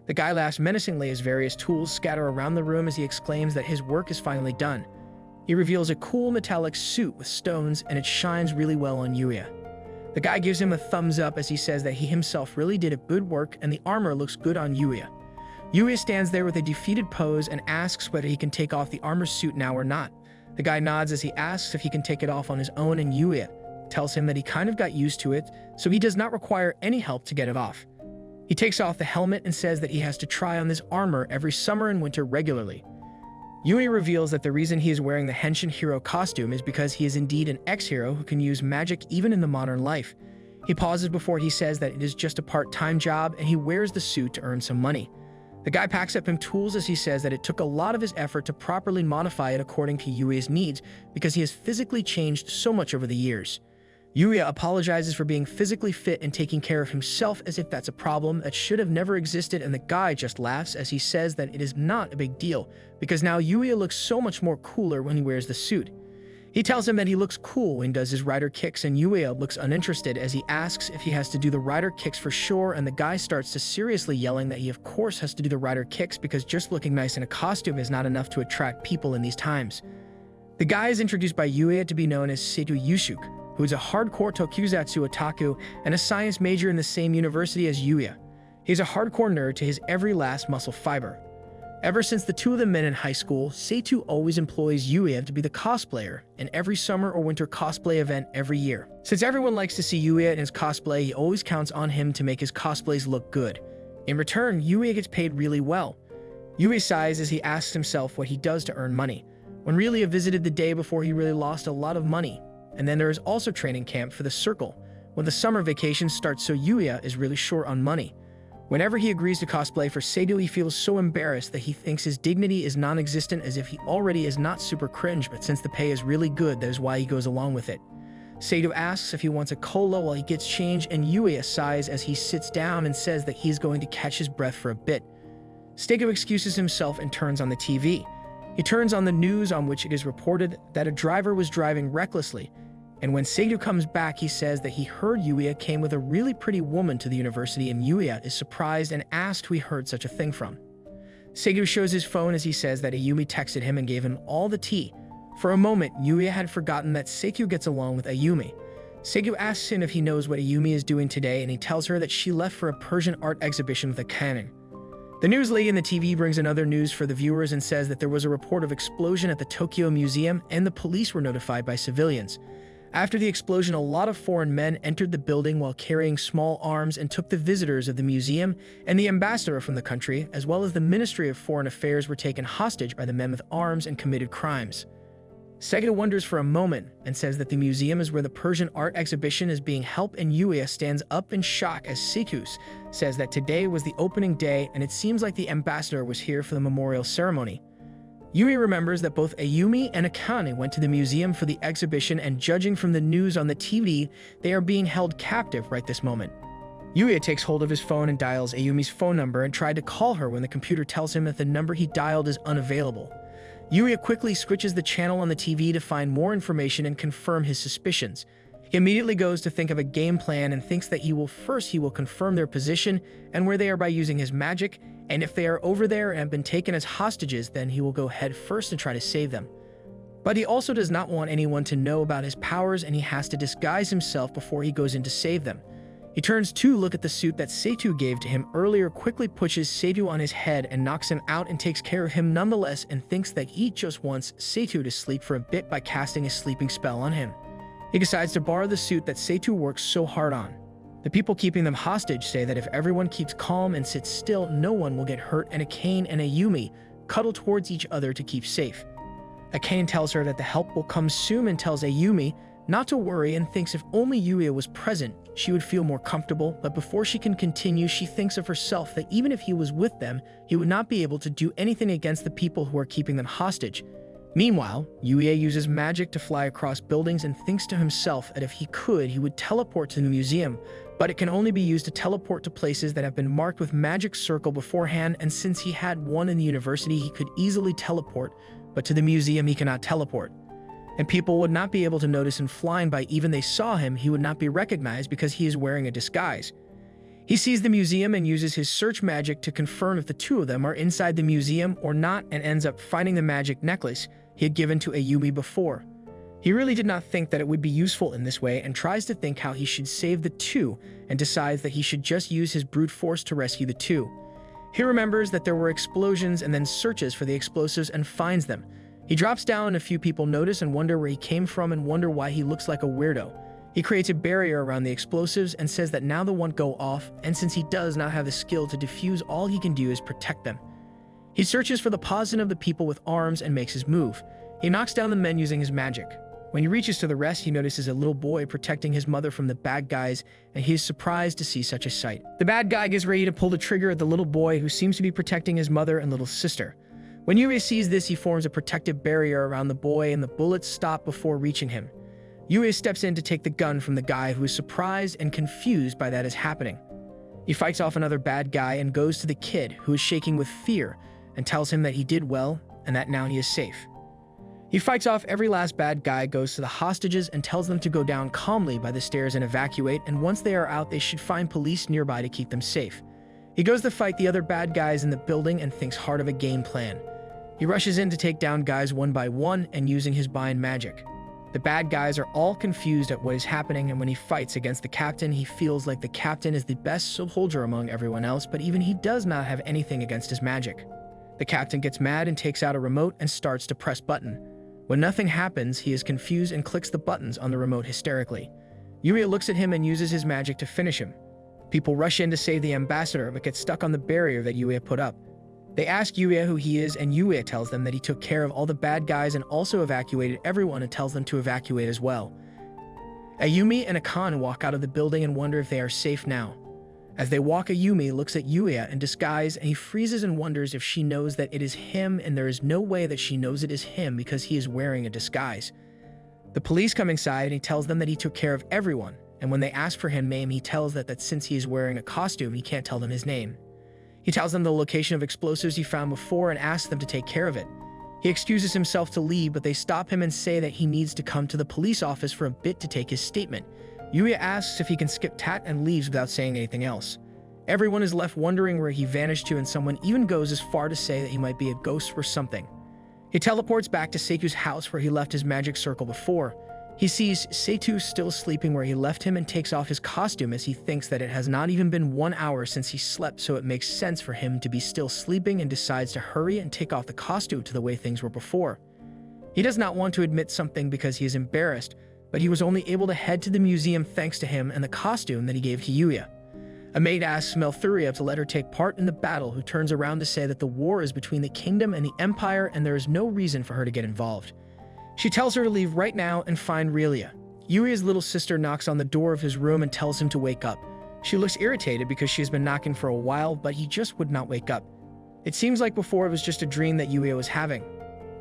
The guy laughs menacingly as various tools scatter around the room as he exclaims that his work is finally done. He reveals a cool metallic suit with stones and it shines really well on Yuya. The guy gives him a thumbs up as he says that he himself really did a good work and the armor looks good on Yuya. Yuya stands there with a defeated pose and asks whether he can take off the armor suit now or not. The guy nods as he asks if he can take it off on his own, and Yuya tells him that he kind of got used to it, so he does not require any help to get it off. He takes off the helmet and says that he has to try on this armor every summer and winter regularly. Yuya reveals that the reason he is wearing the Henshin hero costume is because he is indeed an ex-hero who can use magic even in the modern life. He pauses before he says that it is just a part-time job and he wears the suit to earn some money. The guy packs up him tools as he says that it took a lot of his effort to properly modify it according to Yuya's needs because he has physically changed so much over the years. Yuya apologizes for being physically fit and taking care of himself as if that's a problem that should have never existed, and the guy just laughs as he says that it is not a big deal because now Yuya looks so much more cooler when he wears the suit. He tells him that he looks cool when he does his rider kicks, and Yuya looks uninterested as he asks if he has to do the rider kicks for sure, and the guy starts to seriously yelling that he of course has to do the rider kicks because just looking nice in a costume is not enough to attract people in these times. The guy is introduced by Yuya to be known as Seitu Yushuk, who is a hardcore tokusatsu otaku and a science major in the same university as Yuya. He's a hardcore nerd to his every last muscle fiber. Ever since the two of them met in high school, Seitu always employs Yuya to be the cosplayer in every summer or winter cosplay event every year. Since everyone likes to see Yuya in his cosplay, he always counts on him to make his cosplays look good. In return, Yuya gets paid really well. Yuya sighs as he asks himself what he does to earn money. When Reylia visited the day before, he really lost a lot of money. And then there is also training camp for the circle, when the summer vacation starts, so Yuya is really short on money. Whenever he agrees to cosplay for Seitu, he feels so embarrassed that he thinks his dignity is non-existent, as if he already is not super cringe, but since the pay is really good, that is why he goes along with it. Seitu asks if he wants a cola while he gets change, and Yuya sighs as he sits down and says that he's going to catch his breath for a bit. Seitu excuses himself and turns on the TV. He turns on the news, on which it is reported that a driver was driving recklessly, and when Seitu comes back, he says that he heard Yuya came with a really pretty woman to the university, and Yuya is surprised and asked who he heard such a thing from. Seitu shows his phone as he says that Ayumi texted him and gave him all the tea. For a moment, Yuya had forgotten that Seitu gets along with Ayumi. Seitu asks him if he knows what Ayumi is doing today, and he tells her that she left for a Persian art exhibition with a cannon. The news lady in the TV brings another news for the viewers and says that there was a report of explosion at the Tokyo Museum and the police were notified by civilians. After the explosion, a lot of foreign men entered the building while carrying small arms and took the visitors of the museum, and the ambassador from the country, as well as the Ministry of Foreign Affairs, were taken hostage by the men with arms and committed crimes. Seitu wonders for a moment and says that the museum is where the Persian art exhibition is being held, and Yuya stands up in shock as Seitu says that today was the opening day and it seems like the ambassador was here for the memorial ceremony. Yuya remembers that both Ayumi and Akane went to the museum for the exhibition, and judging from the news on the TV, they are being held captive right this moment. Yuya takes hold of his phone and dials Ayumi's phone number and tried to call her when the computer tells him that the number he dialed is unavailable. Yuya quickly switches the channel on the TV to find more information and confirm his suspicions. He immediately goes to think of a game plan and thinks that he will confirm their position and where they are by using his magic, and if they are over there and have been taken as hostages, then he will go head first and try to save them. But he also does not want anyone to know about his powers, and he has to disguise himself before he goes in to save them. He turns to look at the suit that Seitu gave to him earlier, quickly pushes Seitu on his head and knocks him out and takes care of him nonetheless, and thinks that he just wants Seitu to sleep for a bit by casting a sleeping spell on him. He decides to borrow the suit that Seitu works so hard on. The people keeping them hostage say that if everyone keeps calm and sits still, no one will get hurt, and Akane and Ayumi cuddle towards each other to keep safe. Akane tells her that the help will come soon and tells Ayumi not to worry, and thinks if only Yuya was present, she would feel more comfortable, but before she can continue, she thinks of herself that even if he was with them, he would not be able to do anything against the people who are keeping them hostage. Meanwhile, Yuya uses magic to fly across buildings and thinks to himself that if he could, he would teleport to the museum, but it can only be used to teleport to places that have been marked with magic circle beforehand, and since he had one in the university, he could easily teleport, but to the museum he cannot teleport. And people would not be able to notice him flying by. Even they saw him, he would not be recognized because he is wearing a disguise. He sees the museum and uses his search magic to confirm if the two of them are inside the museum or not, and ends up finding the magic necklace he had given to Ayumi before. He really did not think that it would be useful in this way and tries to think how he should save the two, and decides that he should just use his brute force to rescue the two. He remembers that there were explosions and then searches for the explosives and finds them. He drops down and a few people notice and wonder where he came from and wonder why he looks like a weirdo. He creates a barrier around the explosives and says that now they won't go off, and since he does not have the skill to defuse, all he can do is protect them. He searches for the position of the people with arms and makes his move. He knocks down the men using his magic. When he reaches to the rest, he notices a little boy protecting his mother from the bad guys, and he is surprised to see such a sight. The bad guy gets ready to pull the trigger at the little boy who seems to be protecting his mother and little sister. When Yuya sees this, he forms a protective barrier around the boy and the bullets stop before reaching him. Yuya steps in to take the gun from the guy who is surprised and confused by that is happening. He fights off another bad guy and goes to the kid who is shaking with fear and tells him that he did well and that now he is safe. He fights off every last bad guy, goes to the hostages and tells them to go down calmly by the stairs and evacuate, and once they are out, they should find police nearby to keep them safe. He goes to fight the other bad guys in the building and thinks hard of a game plan. He rushes in to take down guys one by one and using his bind magic. The bad guys are all confused at what is happening, and when he fights against the captain, he feels like the captain is the best soldier among everyone else, but even he does not have anything against his magic. The captain gets mad and takes out a remote and starts to press button. When nothing happens, he is confused and clicks the buttons on the remote hysterically. Yuya looks at him and uses his magic to finish him. People rush in to save the ambassador, but get stuck on the barrier that Yuya put up. They ask Yuya who he is, and Yuya tells them that he took care of all the bad guys and also evacuated everyone and tells them to evacuate as well. Ayumi and Akan walk out of the building and wonder if they are safe now. As they walk, Ayumi looks at Yuya in disguise and he freezes and wonders if she knows that it is him, and there is no way that she knows it is him because he is wearing a disguise. The police come inside and he tells them that he took care of everyone, and when they ask for him name, he tells that since he is wearing a costume, he can't tell them his name. He tells them the location of explosives he found before and asks them to take care of it. He excuses himself to leave, but they stop him and say that he needs to come to the police office for a bit to take his statement. Yuya asks if he can skip Tat and leaves without saying anything else. Everyone is left wondering where he vanished to, and someone even goes as far to say that he might be a ghost or something. He teleports back to Seiku's house where he left his magic circle before. He sees Seitu still sleeping where he left him and takes off his costume as he thinks that it has not even been 1 hour since he slept, so it makes sense for him to be still sleeping, and decides to hurry and take off the costume to the way things were before. He does not want to admit something because he is embarrassed, but he was only able to head to the museum thanks to him and the costume that he gave to Yuya. A maid asks Melthuria to let her take part in the battle, who turns around to say that the war is between the kingdom and the empire and there is no reason for her to get involved. She tells her to leave right now and find Reylia. Yuya's little sister knocks on the door of his room and tells him to wake up. She looks irritated because she has been knocking for a while, but he just would not wake up. It seems like before it was just a dream that Yuya was having.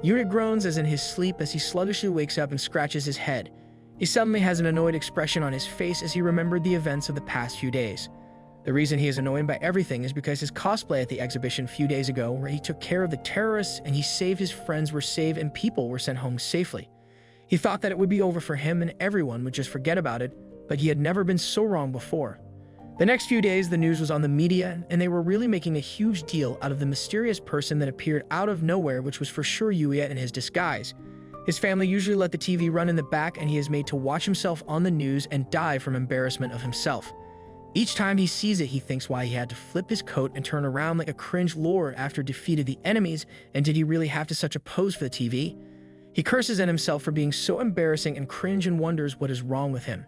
Yuya groans as in his sleep as he sluggishly wakes up and scratches his head. He suddenly has an annoyed expression on his face as he remembered the events of the past few days. The reason he is annoyed by everything is because his cosplay at the exhibition a few days ago, where he took care of the terrorists and he saved his friends, were saved and people were sent home safely. He thought that it would be over for him and everyone would just forget about it, but he had never been so wrong before. The next few days, the news was on the media, and they were really making a huge deal out of the mysterious person that appeared out of nowhere, which was for sure Yuya in his disguise. His family usually let the TV run in the back, and he is made to watch himself on the news and die from embarrassment of himself. Each time he sees it, he thinks why he had to flip his coat and turn around like a cringe lord after defeated the enemies, and did he really have to such a pose for the TV? He curses at himself for being so embarrassing and cringe and wonders what is wrong with him.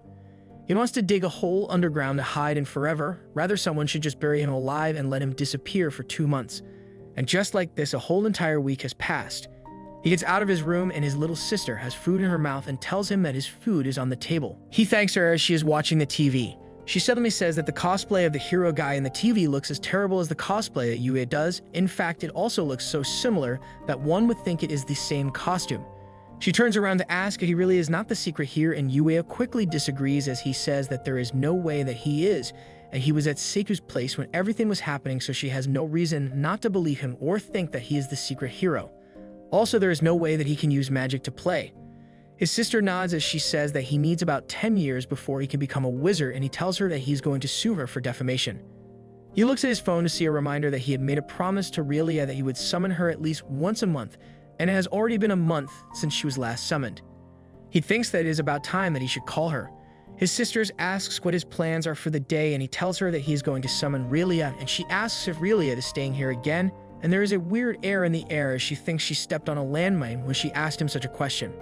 He wants to dig a hole underground to hide in forever. Rather, someone should just bury him alive and let him disappear for 2 months. And just like this, a whole entire week has passed. He gets out of his room and his little sister has food in her mouth and tells him that his food is on the table. He thanks her as she is watching the TV. She suddenly says that the cosplay of the hero guy in the TV looks as terrible as the cosplay that Yuya does. In fact, it also looks so similar that one would think it is the same costume. She turns around to ask if he really is not the secret here, and Yuya quickly disagrees as he says that there is no way that he is, and he was at Seiku's place when everything was happening, so she has no reason not to believe him or think that he is the secret hero. Also, there is no way that he can use magic to play. His sister nods as she says that he needs about 10 years before he can become a wizard, and he tells her that he's going to sue her for defamation. He looks at his phone to see a reminder that he had made a promise to Reylia that he would summon her at least once a month, and it has already been a month since she was last summoned. He thinks that it is about time that he should call her. His sister asks what his plans are for the day, and he tells her that he is going to summon Reylia, and she asks if Reylia is staying here again, and there is a weird air in the air as she thinks she stepped on a landmine when she asked him such a question.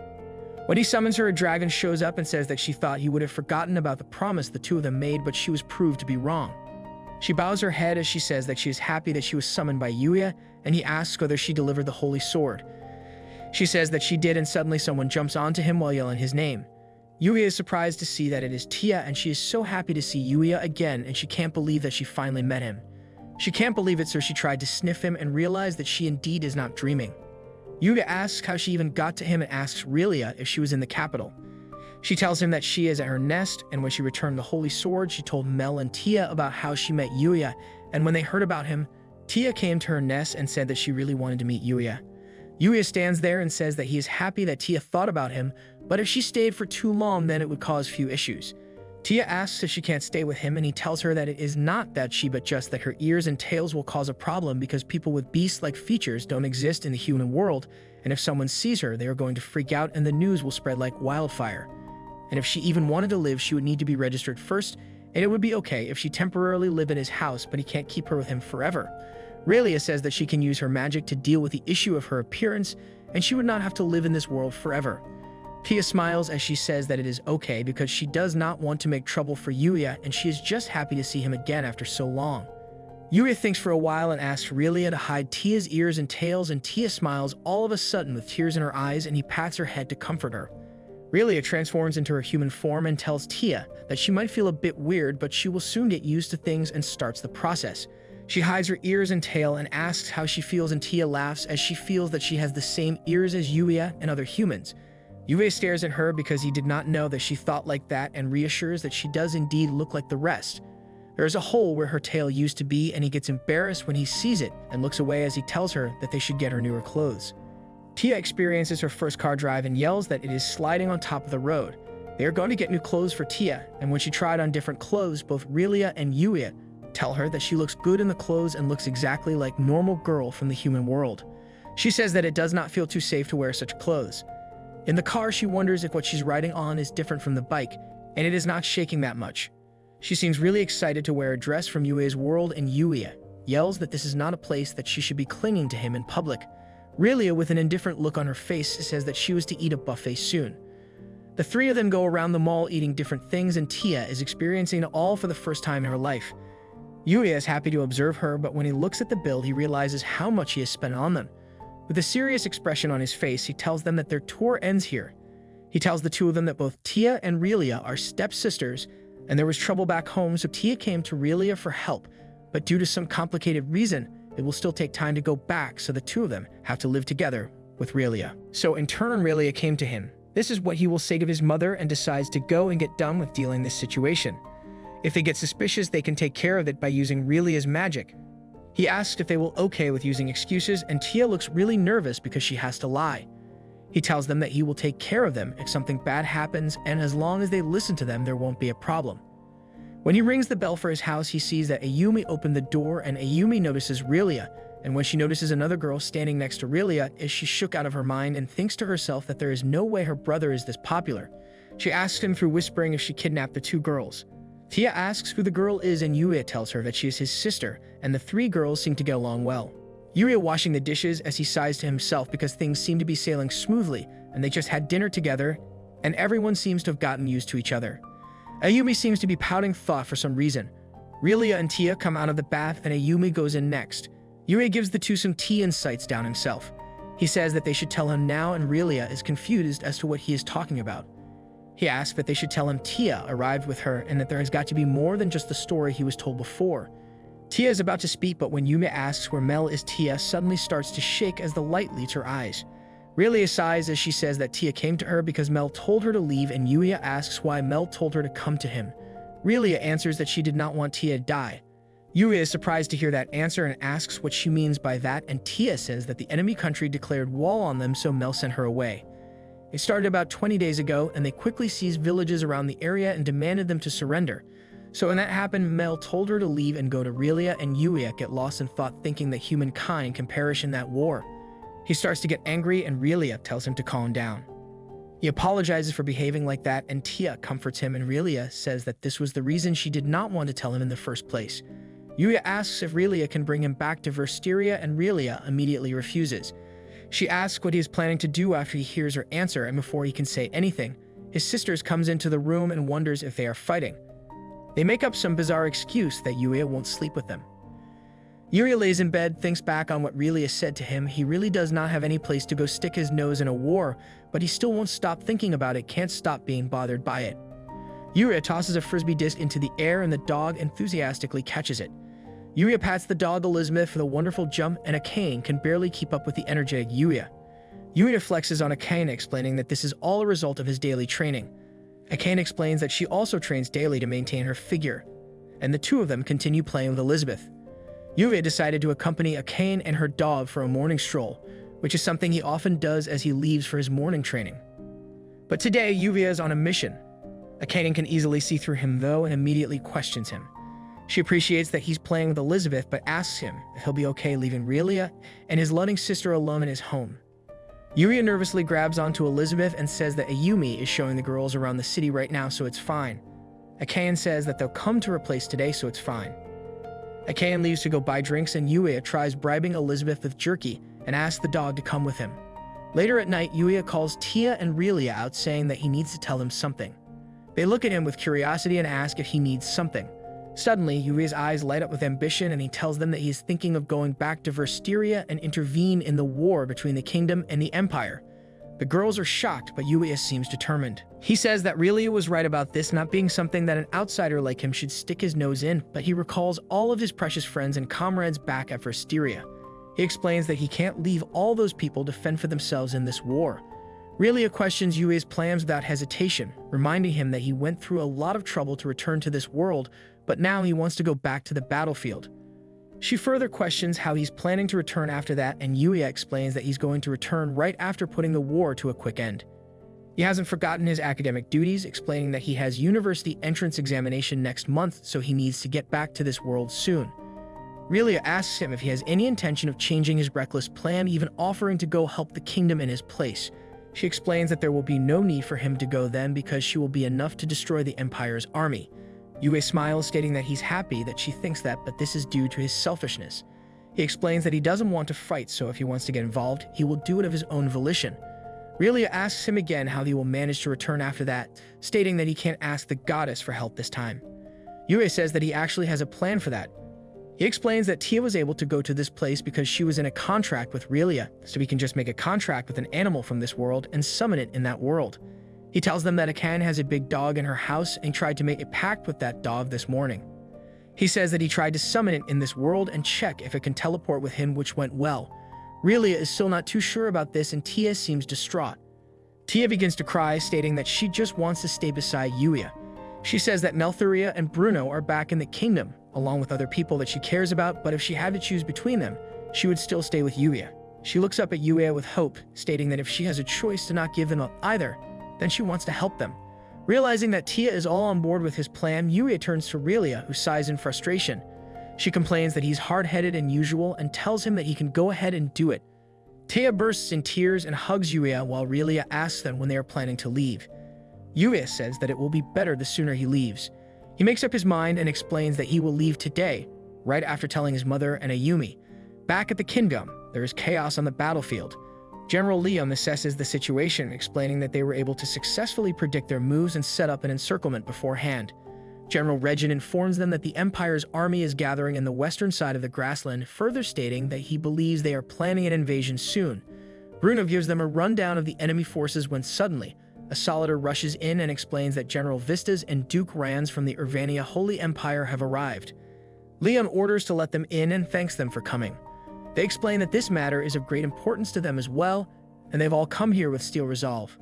When he summons her, a dragon shows up and says that she thought he would have forgotten about the promise the two of them made, but she was proved to be wrong. She bows her head as she says that she is happy that she was summoned by Yuya, and he asks whether she delivered the holy sword. She says that she did, and suddenly someone jumps onto him while yelling his name. Yuya is surprised to see that it is Tia, and she is so happy to see Yuya again, and she can't believe that she finally met him. She can't believe it, so she tried to sniff him and realized that she indeed is not dreaming. Yuya asks how she even got to him and asks Reylia if she was in the capital. She tells him that she is at her nest, and when she returned the holy sword, she told Mel and Tia about how she met Yuya, and when they heard about him, Tia came to her nest and said that she really wanted to meet Yuya. Yuya stands there and says that he is happy that Tia thought about him, but if she stayed for too long, then it would cause few issues. Tia asks if she can't stay with him, and he tells her that it is not that she, but just that her ears and tails will cause a problem because people with beast-like features don't exist in the human world, and if someone sees her, they are going to freak out and the news will spread like wildfire. And if she even wanted to live, she would need to be registered first, and it would be okay if she temporarily lived in his house, but he can't keep her with him forever. Reylia says that she can use her magic to deal with the issue of her appearance, and she would not have to live in this world forever. Tia smiles as she says that it is okay because she does not want to make trouble for Yuya, and she is just happy to see him again after so long. Yuya thinks for a while and asks Reylia to hide Tia's ears and tails, and Tia smiles all of a sudden with tears in her eyes, and he pats her head to comfort her. Reylia transforms into her human form and tells Tia that she might feel a bit weird, but she will soon get used to things, and starts the process. She hides her ears and tail and asks how she feels, and Tia laughs as she feels that she has the same ears as Yuya and other humans. Yuya stares at her because he did not know that she thought like that, and reassures that she does indeed look like the rest. There is a hole where her tail used to be, and he gets embarrassed when he sees it and looks away as he tells her that they should get her newer clothes. Tia experiences her first car drive and yells that it is sliding on top of the road. They are going to get new clothes for Tia, and when she tried on different clothes, both Reylia and Yuya tell her that she looks good in the clothes and looks exactly like normal girl from the human world. She says that it does not feel too safe to wear such clothes. In the car, she wonders if what she's riding on is different from the bike, and it is not shaking that much. She seems really excited to wear a dress from Yuya's world, and Yuya yells that this is not a place that she should be clinging to him in public. Reylia, with an indifferent look on her face, says that she was to eat a buffet soon. The three of them go around the mall eating different things, and Tia is experiencing it all for the first time in her life. Yuya is happy to observe her, but when he looks at the bill, he realizes how much he has spent on them. With a serious expression on his face, he tells them that their tour ends here. He tells the two of them that both Tia and Reylia are stepsisters, and there was trouble back home, so Tia came to Reylia for help, but due to some complicated reason, it will still take time to go back, so the two of them have to live together with Reylia. So in turn, Reylia came to him. This is what he will say to his mother, and decides to go and get done with dealing this situation. If they get suspicious, they can take care of it by using Reylia's magic. He asks if they will okay with using excuses, and Tia looks really nervous because she has to lie. He tells them that he will take care of them if something bad happens, and as long as they listen to them, there won't be a problem. When he rings the bell for his house, he sees that Ayumi opened the door, and Ayumi notices Reylia, and when she notices another girl standing next to Reylia, is she shook out of her mind and thinks to herself that there is no way her brother is this popular. She asks him through whispering if she kidnapped the two girls. Tia asks who the girl is, and Yuya tells her that she is his sister, and the three girls seem to get along well. Yuya washing the dishes as he sighs to himself because things seem to be sailing smoothly, and they just had dinner together, and everyone seems to have gotten used to each other. Ayumi seems to be pouting thought for some reason. Reylia and Tia come out of the bath, and Ayumi goes in next. Yuya gives the two some tea and sights down himself. He says that they should tell him now, and Reylia is confused as to what he is talking about. He asks that they should tell him Tia arrived with her, and that there has got to be more than just the story he was told before. Tia is about to speak, but when Yuya asks where Mel is, Tia suddenly starts to shake as the light leaves her eyes. Reylia sighs as she says that Tia came to her because Mel told her to leave, and Yuya asks why Mel told her to come to him. Reylia answers that she did not want Tia to die. Yuya is surprised to hear that answer and asks what she means by that, and Tia says that the enemy country declared war on them, so Mel sent her away. It started about 20 days ago, and they quickly seized villages around the area and demanded them to surrender. So when that happened, Mel told her to leave and go to Reylia, and Yuya get lost in thought, thinking that humankind can perish in that war. He starts to get angry, and Reylia tells him to calm down. He apologizes for behaving like that, and Tia comforts him, and Reylia says that this was the reason she did not want to tell him in the first place. Yuya asks if Reylia can bring him back to Versteria, and Reylia immediately refuses. She asks what he is planning to do after he hears her answer, and before he can say anything, his sisters comes into the room and wonders if they are fighting. They make up some bizarre excuse that Yuya won't sleep with them. Yuya lays in bed, thinks back on what Reylia said to him. He really does not have any place to go stick his nose in a war, but he still won't stop thinking about it, can't stop being bothered by it. Yuya tosses a frisbee disc into the air and the dog enthusiastically catches it. Yuya pats the dog Elizabeth for the wonderful jump, and Akane can barely keep up with the energetic Yuya. Yuya flexes on Akane, explaining that this is all a result of his daily training. Akane explains that she also trains daily to maintain her figure, and the two of them continue playing with Elizabeth. Yuya decided to accompany Akane and her dog for a morning stroll, which is something he often does as he leaves for his morning training. But today, Yuya is on a mission. Akane can easily see through him though and immediately questions him. She appreciates that he's playing with Elizabeth, but asks him if he'll be okay leaving Reylia and his loving sister alone in his home. Yuya nervously grabs onto Elizabeth and says that Ayumi is showing the girls around the city right now, so it's fine. Akane says that they'll come to her place today, so it's fine. Akane leaves to go buy drinks, and Yuya tries bribing Elizabeth with jerky and asks the dog to come with him. Later at night, Yuya calls Tia and Reylia out, saying that he needs to tell them something. They look at him with curiosity and ask if he needs something. Suddenly, Yuya's eyes light up with ambition, and he tells them that he is thinking of going back to Versteria and intervene in the war between the kingdom and the empire. The girls are shocked, but Yuya seems determined. He says that Reylia was right about this not being something that an outsider like him should stick his nose in, but he recalls all of his precious friends and comrades back at Versteria. He explains that he can't leave all those people to fend for themselves in this war. Reylia questions Yuya's plans without hesitation, reminding him that he went through a lot of trouble to return to this world, but now he wants to go back to the battlefield. She further questions how he's planning to return after that, and Yuya explains that he's going to return right after putting the war to a quick end. He hasn't forgotten his academic duties, explaining that he has university entrance examination next month, so he needs to get back to this world soon. Reylia asks him if he has any intention of changing his reckless plan, even offering to go help the kingdom in his place. She explains that there will be no need for him to go then because she will be enough to destroy the Empire's army. Yuya smiles, stating that he's happy that she thinks that, but this is due to his selfishness. He explains that he doesn't want to fight, so if he wants to get involved, he will do it of his own volition. Reylia asks him again how he will manage to return after that, stating that he can't ask the goddess for help this time. Yuya says that he actually has a plan for that. He explains that Tia was able to go to this place because she was in a contract with Reylia, so he can just make a contract with an animal from this world and summon it in that world. He tells them that Akane has a big dog in her house and tried to make a pact with that dog this morning. He says that he tried to summon it in this world and check if it can teleport with him, which went well. Reylia is still not too sure about this, and Tia seems distraught. Tia begins to cry, stating that she just wants to stay beside Yuya. She says that Melthuria and Bruno are back in the kingdom, along with other people that she cares about, but if she had to choose between them, she would still stay with Yuya. She looks up at Yuya with hope, stating that if she has a choice to not give them up either, then she wants to help them. Realizing that Tia is all on board with his plan, Yuya turns to Reylia, who sighs in frustration. She complains that he's hard-headed and usual and tells him that he can go ahead and do it. Tia bursts in tears and hugs Yuya while Reylia asks them when they are planning to leave. Yuya says that it will be better the sooner he leaves. He makes up his mind and explains that he will leave today, right after telling his mother and Ayumi. Back at the kingdom, there is chaos on the battlefield. General Liam assesses the situation, explaining that they were able to successfully predict their moves and set up an encirclement beforehand. General Regin informs them that the Empire's army is gathering in the western side of the grassland, further stating that he believes they are planning an invasion soon. Bruno gives them a rundown of the enemy forces when suddenly, a Solider rushes in and explains that General Vistas and Duke Rands from the Urvania Holy Empire have arrived. Liam orders to let them in and thanks them for coming. They explain that this matter is of great importance to them as well, and they've all come here with steel resolve.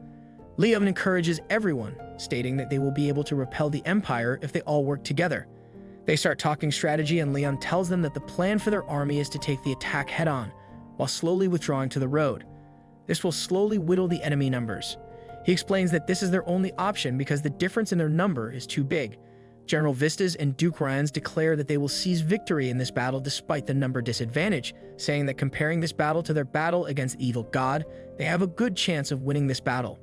Liam encourages everyone, stating that they will be able to repel the Empire if they all work together. They start talking strategy, and Liam tells them that the plan for their army is to take the attack head-on, while slowly withdrawing to the road. This will slowly whittle the enemy numbers. He explains that this is their only option because the difference in their number is too big. General Vistas and Duke Ryans declare that they will seize victory in this battle despite the number disadvantage, saying that comparing this battle to their battle against the evil god, they have a good chance of winning this battle.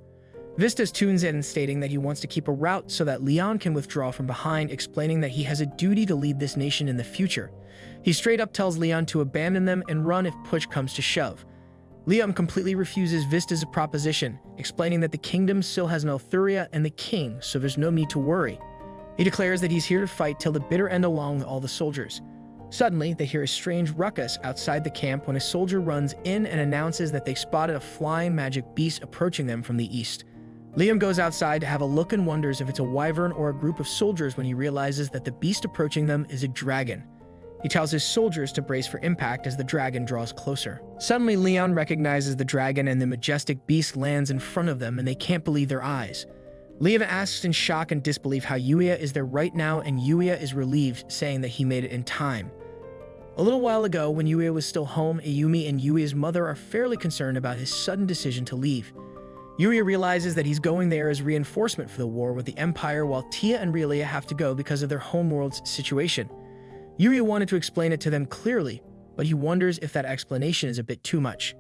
Vistas tunes in, stating that he wants to keep a route so that Leon can withdraw from behind, explaining that he has a duty to lead this nation in the future. He straight up tells Leon to abandon them and run if push comes to shove. Liam completely refuses Vistas' proposition, explaining that the kingdom still has Nelthuria and the king, so there's no need to worry. He declares that he's here to fight till the bitter end along with all the soldiers. Suddenly, they hear a strange ruckus outside the camp when a soldier runs in and announces that they spotted a flying magic beast approaching them from the east. Liam goes outside to have a look and wonders if it's a wyvern or a group of soldiers when he realizes that the beast approaching them is a dragon. He tells his soldiers to brace for impact as the dragon draws closer. Suddenly, Leon recognizes the dragon and the majestic beast lands in front of them and they can't believe their eyes. Liam asks in shock and disbelief how Yuya is there right now, and Yuya is relieved, saying that he made it in time. A little while ago, when Yuya was still home, Ayumi and Yuya's mother are fairly concerned about his sudden decision to leave. Yuya realizes that he's going there as reinforcement for the war with the Empire, while Tia and Reylia have to go because of their homeworld's situation. Yuya wanted to explain it to them clearly, but he wonders if that explanation is a bit too much.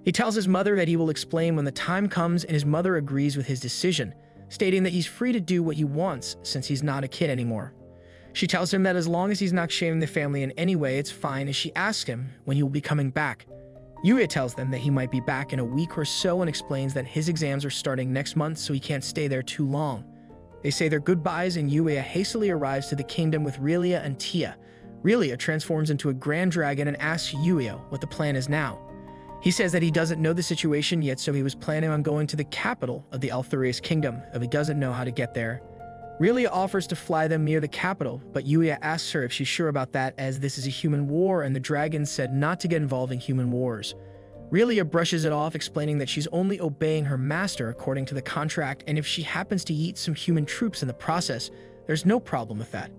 He tells his mother that he will explain when the time comes, and his mother agrees with his decision, stating that he's free to do what he wants since he's not a kid anymore. She tells him that as long as he's not shaming the family in any way, it's fine, as she asks him when he will be coming back. Yuya tells them that he might be back in a week or so and explains that his exams are starting next month, so he can't stay there too long. They say their goodbyes and Yuya hastily arrives to the kingdom with Reylia and Tia. Reylia transforms into a grand dragon and asks Yuya what the plan is now. He says that he doesn't know the situation yet, so he was planning on going to the capital of the Althurius kingdom if he doesn't know how to get there. Reylia offers to fly them near the capital, but Yuya asks her if she's sure about that, as this is a human war and the dragon said not to get involved in human wars. Reylia brushes it off, explaining that she's only obeying her master according to the contract, and if she happens to eat some human troops in the process, there's no problem with that.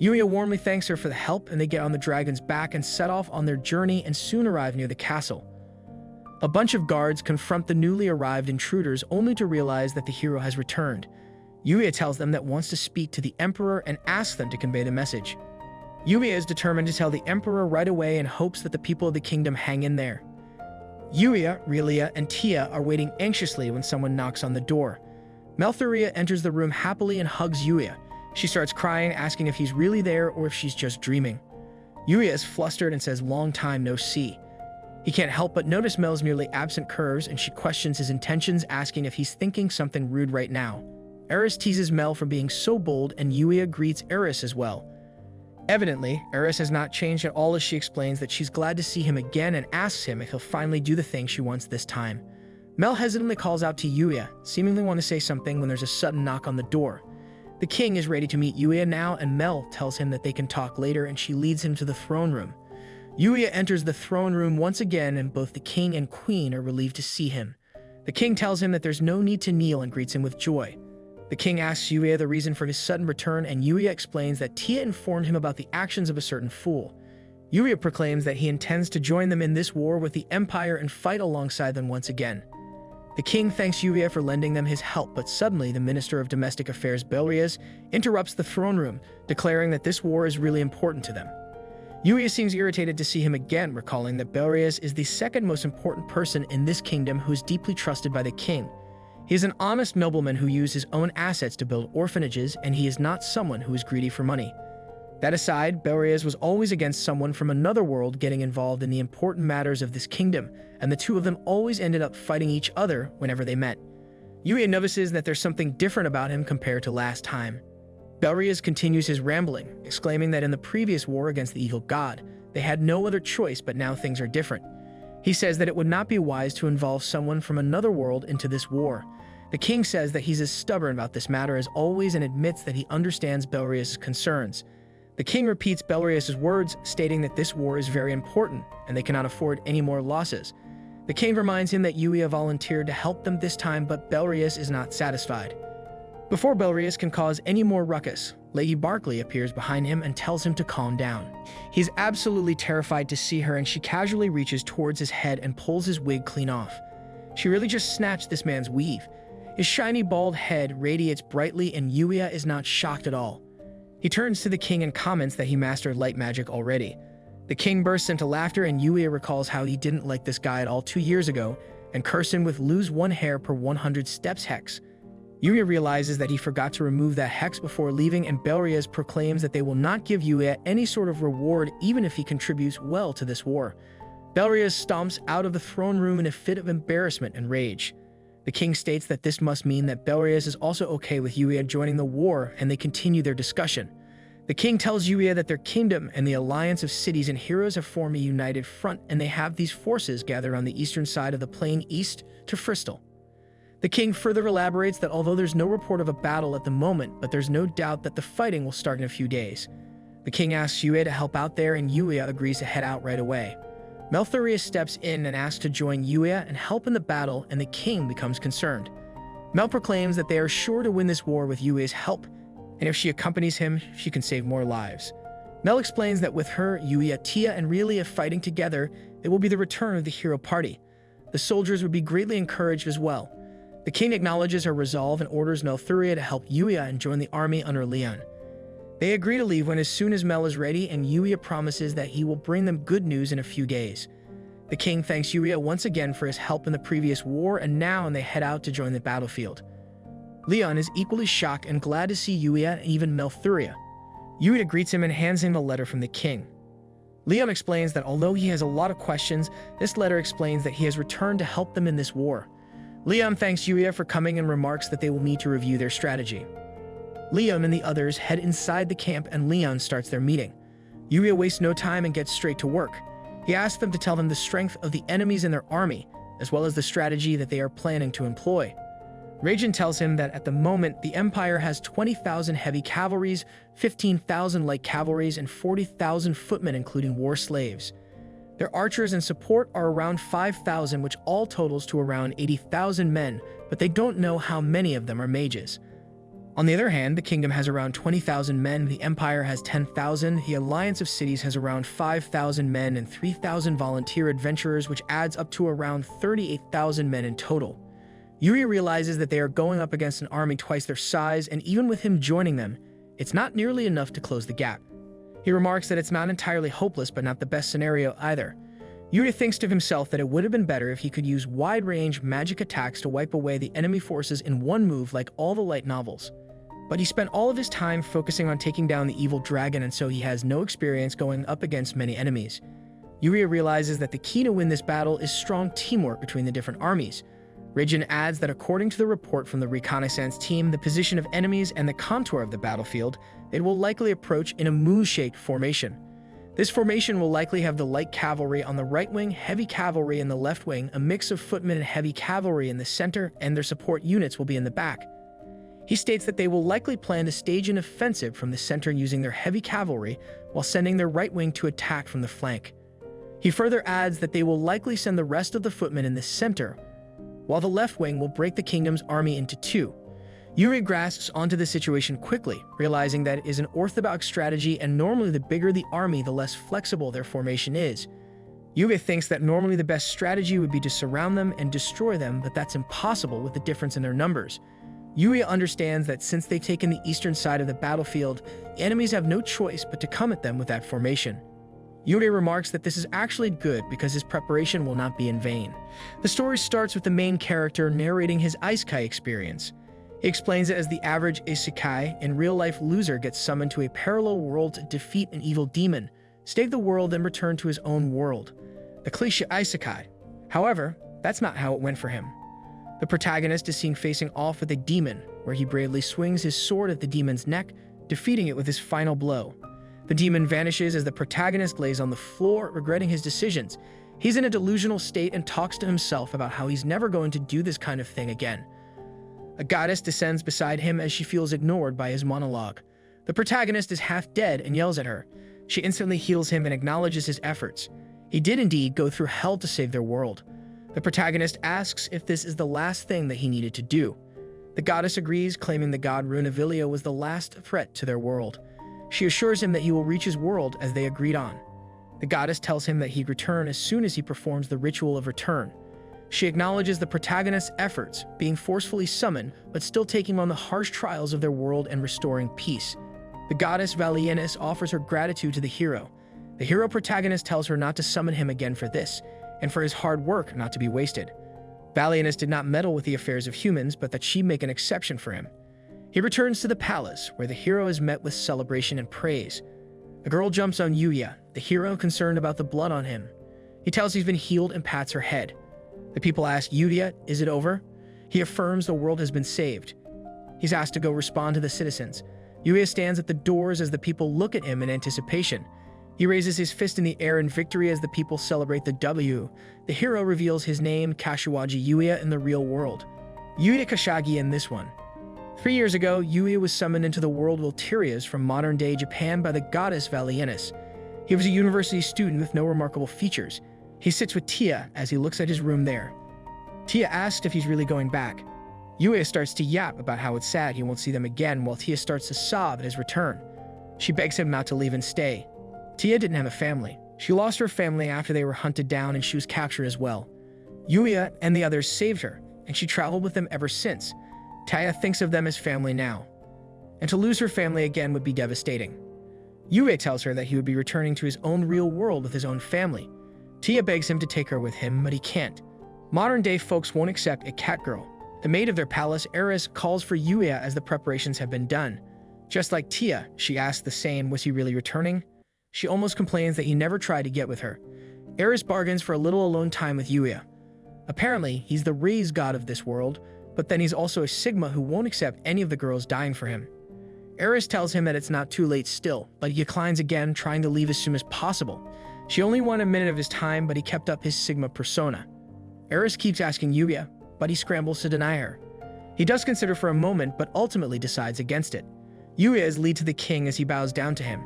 Yuya warmly thanks her for the help, and they get on the dragon's back and set off on their journey and soon arrive near the castle. A bunch of guards confront the newly arrived intruders, only to realize that the hero has returned. Yuya tells them that wants to speak to the Emperor and asks them to convey the message. Yuya is determined to tell the Emperor right away and hopes that the people of the kingdom hang in there. Yuya, Reylia, and Tia are waiting anxiously when someone knocks on the door. Malthuria enters the room happily and hugs Yuya. She starts crying, asking if he's really there or if she's just dreaming. Yuya is flustered and says, "Long time no see." He can't help but notice Mel's nearly absent curves, and she questions his intentions, asking if he's thinking something rude right now. Eris teases Mel for being so bold, and Yuya greets Eris as well. Evidently, Eris has not changed at all, as she explains that she's glad to see him again and asks him if he'll finally do the thing she wants this time. Mel hesitantly calls out to Yuya, seemingly want to say something when there's a sudden knock on the door. The king is ready to meet Yuya now, and Mel tells him that they can talk later, and she leads him to the throne room. Yuya enters the throne room once again, and both the king and queen are relieved to see him. The king tells him that there's no need to kneel and greets him with joy. The king asks Yuya the reason for his sudden return, and Yuya explains that Tia informed him about the actions of a certain fool. Yuya proclaims that he intends to join them in this war with the Empire and fight alongside them once again. The king thanks Yuya for lending them his help, but suddenly the Minister of Domestic Affairs, Belrias, interrupts the throne room, declaring that this war is really important to them. Yuya seems irritated to see him again, recalling that Belrias is the second most important person in this kingdom who is deeply trusted by the king. He is an honest nobleman who used his own assets to build orphanages, and he is not someone who is greedy for money. That aside, Belrias was always against someone from another world getting involved in the important matters of this kingdom, and the two of them always ended up fighting each other whenever they met. Yuya notices that there's something different about him compared to last time. Belrias continues his rambling, exclaiming that in the previous war against the evil god, they had no other choice, but now things are different. He says that it would not be wise to involve someone from another world into this war. The king says that he's as stubborn about this matter as always and admits that he understands Belrias' concerns. The king repeats Belrias' words, stating that this war is very important and they cannot afford any more losses. The king reminds him that Yuya volunteered to help them this time, but Belrias is not satisfied. Before Belrias can cause any more ruckus, Lady Barkley appears behind him and tells him to calm down. He's absolutely terrified to see her, and she casually reaches towards his head and pulls his wig clean off. She really just snatched this man's weave. His shiny bald head radiates brightly, and Yuya is not shocked at all. He turns to the king and comments that he mastered light magic already. The king bursts into laughter, and Yuya recalls how he didn't like this guy at all 2 years ago and cursed him with lose 1 hair per 100 steps hex. Yuya realizes that he forgot to remove that hex before leaving, and Belrias proclaims that they will not give Yuya any sort of reward even if he contributes well to this war. Belrias stomps out of the throne room in a fit of embarrassment and rage. The king states that this must mean that Belrius is also okay with Yuya joining the war, and they continue their discussion. The king tells Yuya that their kingdom and the alliance of cities and heroes have formed a united front, and they have these forces gathered on the eastern side of the plain east to Frystal. The king further elaborates that although there's no report of a battle at the moment, but there's no doubt that the fighting will start in a few days. The king asks Yuya to help out there, and Yuya agrees to head out right away. Malthuria steps in and asks to join Yuya and help in the battle, and the king becomes concerned. Mel proclaims that they are sure to win this war with Yuya's help, and if she accompanies him, she can save more lives. Mel explains that with her, Yuya, Tia, and Reylia fighting together, it will be the return of the hero party. The soldiers would be greatly encouraged as well. The king acknowledges her resolve and orders Malthuria to help Yuya and join the army under Leon. They agree to leave as soon as Mel is ready, and Yuya promises that he will bring them good news in a few days. The king thanks Yuya once again for his help in the previous war, and they head out to join the battlefield. Leon is equally shocked and glad to see Yuya and even Malthuria. Yuya greets him and hands him a letter from the king. Leon explains that although he has a lot of questions, this letter explains that he has returned to help them in this war. Leon thanks Yuya for coming and remarks that they will meet to review their strategy. Leon and the others head inside the camp, and Leon starts their meeting. Yuya wastes no time and gets straight to work. He asks them to tell them the strength of the enemies in their army, as well as the strategy that they are planning to employ. Raijin tells him that at the moment, the Empire has 20,000 heavy cavalries, 15,000 light cavalries, and 40,000 footmen, including war slaves. Their archers and support are around 5,000, which all totals to around 80,000 men, but they don't know how many of them are mages. On the other hand, the kingdom has around 20,000 men, the Empire has 10,000, the Alliance of Cities has around 5,000 men and 3,000 volunteer adventurers, which adds up to around 38,000 men in total. Yuya realizes that they are going up against an army twice their size, and even with him joining them, it's not nearly enough to close the gap. He remarks that it's not entirely hopeless, but not the best scenario either. Yuya thinks to himself that it would have been better if he could use wide-range magic attacks to wipe away the enemy forces in one move like all the light novels. But he spent all of his time focusing on taking down the evil dragon, and so he has no experience going up against many enemies. Yuya realizes that the key to win this battle is strong teamwork between the different armies. Raijin adds that according to the report from the reconnaissance team, the position of enemies and the contour of the battlefield, it will likely approach in a moon-shaped formation. This formation will likely have the light cavalry on the right wing, heavy cavalry in the left wing, a mix of footmen and heavy cavalry in the center, and their support units will be in the back. He states that they will likely plan to stage an offensive from the center using their heavy cavalry while sending their right wing to attack from the flank. He further adds that they will likely send the rest of the footmen in the center, while the left wing will break the kingdom's army into two. Yuya grasps onto the situation quickly, realizing that it is an orthodox strategy, and normally the bigger the army, the less flexible their formation is. Yuya thinks that normally the best strategy would be to surround them and destroy them, but that's impossible with the difference in their numbers. Yuya understands that since they've taken the eastern side of the battlefield, the enemies have no choice but to come at them with that formation. Yuya remarks that this is actually good because his preparation will not be in vain. The story starts with the main character narrating his Isekai experience. He explains it as the average Isekai in real-life loser gets summoned to a parallel world to defeat an evil demon, save the world, and return to his own world. The cliché Isekai. However, that's not how it went for him. The protagonist is seen facing off with a demon, where he bravely swings his sword at the demon's neck, defeating it with his final blow. The demon vanishes as the protagonist lays on the floor, regretting his decisions. He's in a delusional state and talks to himself about how he's never going to do this kind of thing again. A goddess descends beside him as she feels ignored by his monologue. The protagonist is half dead and yells at her. She instantly heals him and acknowledges his efforts. He did indeed go through hell to save their world. The protagonist asks if this is the last thing that he needed to do. The goddess agrees, claiming the god Runavilio was the last threat to their world. She assures him that he will reach his world as they agreed on. The goddess tells him that he'd return as soon as he performs the ritual of return. She acknowledges the protagonist's efforts, being forcefully summoned, but still taking on the harsh trials of their world and restoring peace. The goddess Valienis offers her gratitude to the hero. The hero protagonist tells her not to summon him again for this, and for his hard work not to be wasted. Valienis did not meddle with the affairs of humans, but that she make an exception for him. He returns to the palace, where the hero is met with celebration and praise. A girl jumps on Yuya, the hero concerned about the blood on him. He tells he's been healed and pats her head. The people ask Yuya, "Is it over?" He affirms the world has been saved. He's asked to go respond to the citizens. Yuya stands at the doors as the people look at him in anticipation. He raises his fist in the air in victory as the people celebrate the W. The hero reveals his name, Kashiwagi Yuya, in the real world. Yuya Kashagi in this one. 3 years ago, Yuya was summoned into the world Wilterias from modern-day Japan by the goddess Valienis. He was a university student with no remarkable features. He sits with Tia as he looks at his room there. Tia asks if he's really going back. Yuya starts to yap about how it's sad he won't see them again, while Tia starts to sob at his return. She begs him not to leave and stay. Tia didn't have a family. She lost her family after they were hunted down and she was captured as well. Yuya and the others saved her, and she traveled with them ever since. Tia thinks of them as family now. And to lose her family again would be devastating. Yuya tells her that he would be returning to his own real world with his own family. Tia begs him to take her with him, but he can't. Modern-day folks won't accept a cat girl. The maid of their palace, Eris, calls for Yuya as the preparations have been done. Just like Tia, she asks the same, was he really returning? She almost complains that he never tried to get with her. Eris bargains for a little alone time with Yuya. Apparently, he's the raised god of this world, but then he's also a Sigma who won't accept any of the girls dying for him. Eris tells him that it's not too late still, but he declines again, trying to leave as soon as possible. She only wanted a minute of his time, but he kept up his Sigma persona. Eris keeps asking Yuya, but he scrambles to deny her. He does consider for a moment, but ultimately decides against it. Yuya is lead to the king as he bows down to him.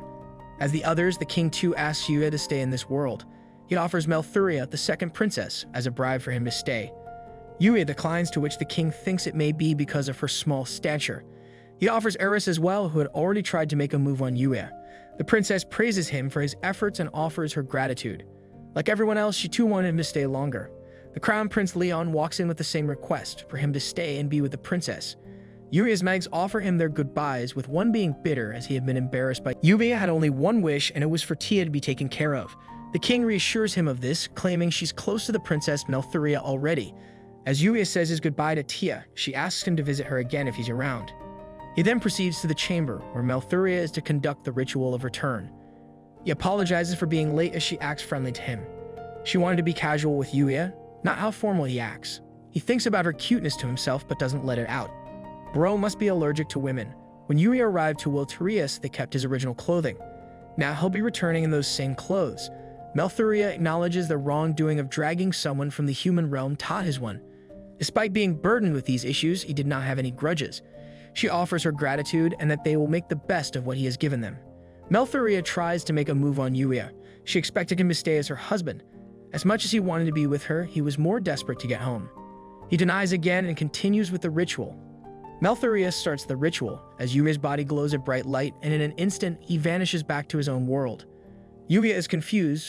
As the others, the king too asks Yuya to stay in this world. He offers Malthuria, the second princess, as a bribe for him to stay. Yuya declines, to which the king thinks it may be because of her small stature. He offers Eris as well, who had already tried to make a move on Yuya. The princess praises him for his efforts and offers her gratitude. Like everyone else, she too wanted him to stay longer. The crown prince Leon walks in with the same request, for him to stay and be with the princess. Yuya's mags offer him their goodbyes, with one being bitter as he had been embarrassed by Yuya had only one wish, and it was for Tia to be taken care of. The king reassures him of this, claiming she's close to the princess Malthuria already. As Yuya says his goodbye to Tia, she asks him to visit her again if he's around. He then proceeds to the chamber, where Malthuria is to conduct the ritual of return. He apologizes for being late as she acts friendly to him. She wanted to be casual with Yuya, not how formal he acts. He thinks about her cuteness to himself but doesn't let it out. Bro must be allergic to women. When Yuya arrived to Wilterias, they kept his original clothing. Now he'll be returning in those same clothes. Malthuria acknowledges the wrongdoing of dragging someone from the human realm taught his one. Despite being burdened with these issues, he did not have any grudges. She offers her gratitude and that they will make the best of what he has given them. Malthuria tries to make a move on Yuya. She expected him to stay as her husband. As much as he wanted to be with her, he was more desperate to get home. He denies again and continues with the ritual. Malthuria starts the ritual, as Yuya's body glows a bright light, and in an instant, he vanishes back to his own world. Yuya is confused,